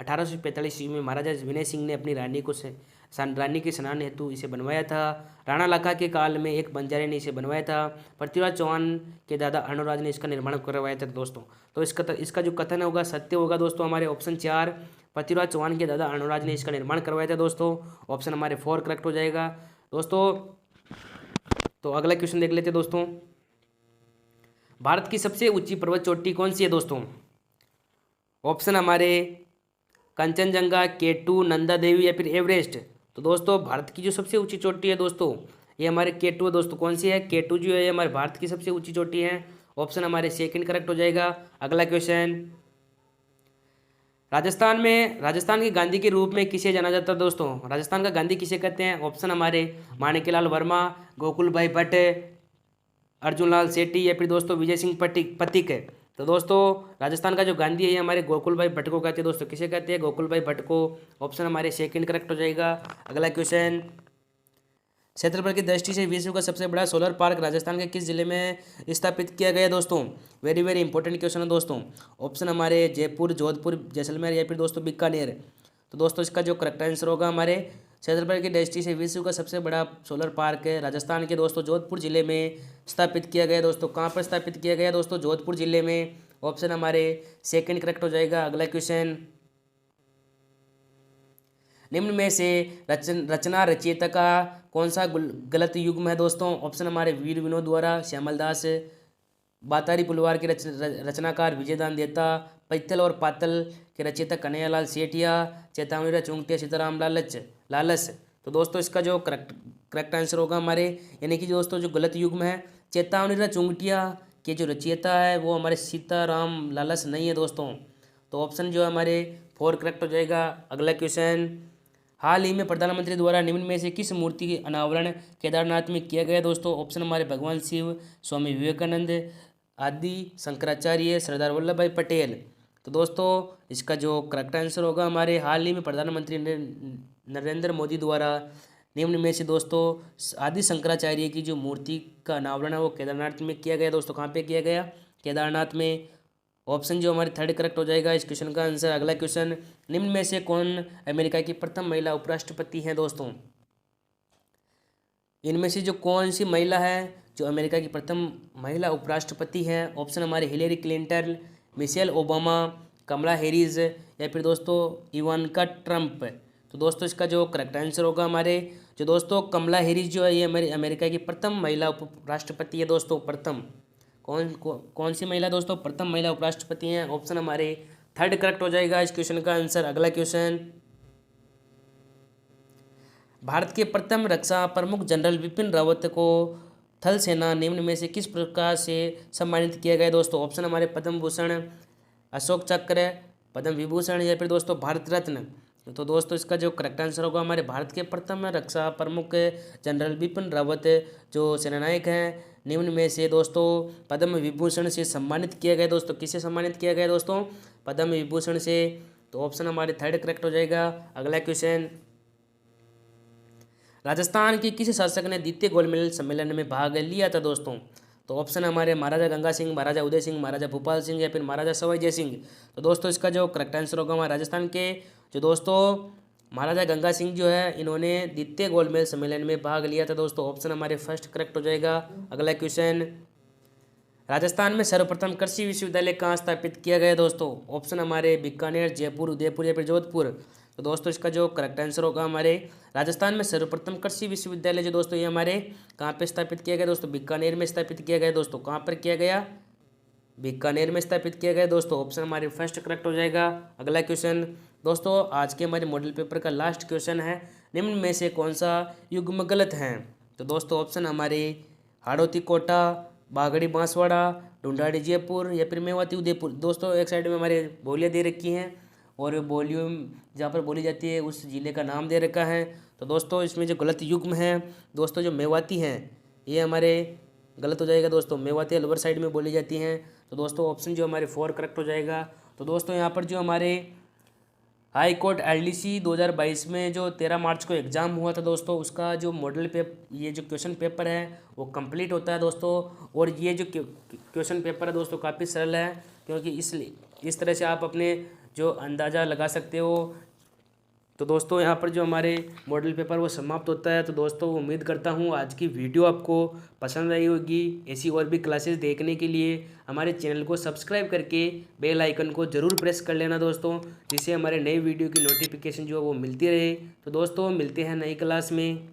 1845 ईस्वी में महाराजा विनय सिंह ने अपनी रानी के स्नान हेतु इसे बनवाया था। राणा लखा के काल में एक बंजारे ने इसे बनवाया था। पृथ्वीराज चौहान के दादा अर्णोराज ने इसका निर्माण करवाया था दोस्तों। तो इसका जो कथन होगा सत्य होगा दोस्तों हमारे ऑप्शन 4, पृथ्वीराज चौहान के दादा अर्णोराज ने इसका निर्माण करवाया था दोस्तों। ऑप्शन हमारे 4 करेक्ट हो जाएगा दोस्तों। तो अगला क्वेश्चन देख लेते हैं दोस्तों, भारत की सबसे ऊंची पर्वत चोटी कौन सी है दोस्तों? ऑप्शन हमारे कंचनजंगा, K2, नंदा देवी या फिर एवरेस्ट। तो दोस्तों भारत की जो सबसे ऊंची चोटी है दोस्तों ये हमारे K2 है दोस्तों। कौन सी है? K2 जो है हमारे भारत की सबसे ऊंची चोटी है। ऑप्शन हमारे सेकंड करेक्ट हो जाएगा। अगला क्वेश्चन, राजस्थान के गांधी के रूप में किसे जाना जाता है दोस्तों? राजस्थान का गांधी किसे कहते हैं? ऑप्शन हमारे माणिक्यलाल वर्मा, गोकुल भाई भट्ट, अर्जुन लाल सेठी या फिर दोस्तों विजय सिंह पथिक है। तो दोस्तों राजस्थान का जो गांधी है ये हमारे गोकुल भाई भट्ट को कहते हैं दोस्तों। किसे कहते हैं? गोकुल भाई भट्ट को। ऑप्शन हमारे सेकंड करेक्ट हो जाएगा। अगला क्वेश्चन, क्षेत्रफल की दृष्टि से विश्व का सबसे बड़ा सोलर पार्क राजस्थान के किस जिले में स्थापित किया गया दोस्तों? वेरी वेरी इंपॉर्टेंट क्वेश्चन है दोस्तों। ऑप्शन हमारे जयपुर, जोधपुर, जैसलमेर या फिर दोस्तों बीकानेर। तो दोस्तों इसका जो करेक्ट आंसर होगा हमारे क्षेत्रफल की दृष्टि से विश्व का सबसे बड़ा सोलर पार्क है राजस्थान के दोस्तों जोधपुर जिले में स्थापित किया गया दोस्तों। कहाँ पर स्थापित किया गया दोस्तों? जोधपुर जिले में। ऑप्शन हमारे सेकंड करेक्ट हो जाएगा। अगला क्वेश्चन, निम्न में से रचना रचयिता का कौन सा गलत युग्म है दोस्तों? ऑप्शन हमारे वीर विनोद द्वारा, श्यामल दास, बातारी पुलवार के रचनाकार विजयदान देता, पैथल और पातल के रचयिता कन्हैयालाल सेठिया, चेतावनी चुंगटिया सीताराम लालस। तो दोस्तों इसका जो करेक्ट आंसर होगा हमारे यानी कि दोस्तों जो गलत युग्म है चेतावनी चुंगटिया के जो रचयिता है वो हमारे सीताराम लालस नहीं है दोस्तों। तो ऑप्शन जो है हमारे 4 करेक्ट हो जाएगा। अगला क्वेश्चन, हाल ही में प्रधानमंत्री द्वारा निम्न में से किस मूर्ति के अनावरण केदारनाथ में किया गया दोस्तों? ऑप्शन हमारे भगवान शिव, स्वामी विवेकानंद आदि, शंकराचार्य, सरदार वल्लभ भाई पटेल। तो दोस्तों इसका जो करेक्ट आंसर होगा, हमारे हाल ही में प्रधानमंत्री नरेंद्र मोदी द्वारा निम्न में से दोस्तों आदि शंकराचार्य की जो मूर्ति का अनावरण है वो केदारनाथ में किया गया दोस्तों। कहाँ पे किया गया? केदारनाथ में। ऑप्शन जो हमारे थर्ड करेक्ट हो जाएगा इस क्वेश्चन का आंसर। अगला क्वेश्चन, निम्न में से कौन अमेरिका की प्रथम महिला उपराष्ट्रपति हैं दोस्तों? इनमें से जो कौन सी महिला है जो अमेरिका की प्रथम महिला उपराष्ट्रपति हैं? ऑप्शन हमारे हिलेरी क्लिंटन, मिशेल ओबामा, कमला हैरिस या फिर दोस्तों इवानका ट्रंप। तो दोस्तों इसका जो करेक्ट आंसर होगा हमारे जो दोस्तों कमला हैरिस जो है ये हमारी अमेरिका की प्रथम महिला उपराष्ट्रपति है दोस्तों। प्रथम कौन सी महिला दोस्तों प्रथम महिला उपराष्ट्रपति हैं? ऑप्शन हमारे थर्ड करेक्ट हो जाएगा इस क्वेश्चन का आंसर। अगला क्वेश्चन, भारत के प्रथम रक्षा प्रमुख जनरल बिपिन रावत को थल सेना निम्न में से किस प्रकार से सम्मानित किया गया दोस्तों? ऑप्शन हमारे पद्म भूषण, अशोक चक्र, पद्म विभूषण या फिर दोस्तों भारत रत्न। तो दोस्तों इसका जो करेक्ट आंसर होगा हमारे भारत के प्रथम रक्षा प्रमुख जनरल बिपिन रावत जो सेनानायक हैं निम्न में से दोस्तों पद्म विभूषण से सम्मानित किया गया दोस्तों। किससे सम्मानित किया गया दोस्तों? पद्म विभूषण से। तो ऑप्शन हमारे थर्ड करेक्ट हो जाएगा। अगला क्वेश्चन, राजस्थान के किस शासक ने द्वितीय गोलमेज सम्मेलन में भाग लिया था दोस्तों? तो ऑप्शन हमारे महाराजा गंगा सिंह, महाराजा उदय सिंह, महाराजा भूपाल सिंह या फिर महाराजा सवाई जय सिंह। तो दोस्तों इसका जो करेक्ट आंसर होगा हमारे राजस्थान के जो दोस्तों महाराजा गंगा सिंह जो है इन्होंने द्वितीय गोलमेज सम्मेलन में भाग लिया था दोस्तों। ऑप्शन हमारे फर्स्ट करेक्ट हो जाएगा। अगला क्वेश्चन, राजस्थान में सर्वप्रथम कृषि विश्वविद्यालय कहाँ स्थापित किया गया दोस्तों? ऑप्शन हमारे बीकानेर, जयपुर, उदयपुर या फिर जोधपुर। तो दोस्तों इसका जो करेक्ट आंसर होगा हमारे राजस्थान में सर्वप्रथम कृषि विश्वविद्यालय जो दोस्तों ये हमारे कहाँ पे स्थापित किया गया दोस्तों? बीकानेर में स्थापित किया गया दोस्तों। कहाँ पर किया गया? बीकानेर में स्थापित किया गया दोस्तों। ऑप्शन हमारे फर्स्ट करेक्ट हो जाएगा। अगला क्वेश्चन, दोस्तों आज के हमारे मॉडल पेपर का लास्ट क्वेश्चन है, निम्न में से कौन सा युग्म गलत है? तो दोस्तों ऑप्शन हमारे हाड़ौती कोटा, बागड़ी बांसवाड़ा, ढूंढाड़ी जयपुर या फिर मेवाती उदयपुर। दोस्तों एक साइड में हमारे बोलियाँ दे रखी हैं और बोलियों जहाँ पर बोली जाती है उस जिले का नाम दे रखा है। तो दोस्तों इसमें जो गलत युग्म है दोस्तों जो मेवाती हैं ये हमारे गलत हो जाएगा दोस्तों। मेवाती अलवर साइड में बोली जाती हैं। तो दोस्तों ऑप्शन जो हमारे 4 करेक्ट हो जाएगा। तो दोस्तों यहाँ पर जो हमारे हाई कोर्ट एलडीसी 2022 में जो 13 मार्च को एग्ज़ाम हुआ था दोस्तों उसका जो मॉडल पेपर ये जो क्वेश्चन पेपर है वो कंप्लीट होता है दोस्तों। और ये जो क्वेश्चन पेपर है दोस्तों काफ़ी सरल है क्योंकि इस तरह से आप अपने जो अंदाज़ा लगा सकते हो। तो दोस्तों यहाँ पर जो हमारे मॉडल पेपर वो समाप्त होता है। तो दोस्तों उम्मीद करता हूँ आज की वीडियो आपको पसंद आई होगी। ऐसी और भी क्लासेस देखने के लिए हमारे चैनल को सब्सक्राइब करके बेल आइकन को ज़रूर प्रेस कर लेना दोस्तों, जिससे हमारे नई वीडियो की नोटिफिकेशन जो है वो मिलती रहे। तो दोस्तों मिलते हैं नई क्लास में।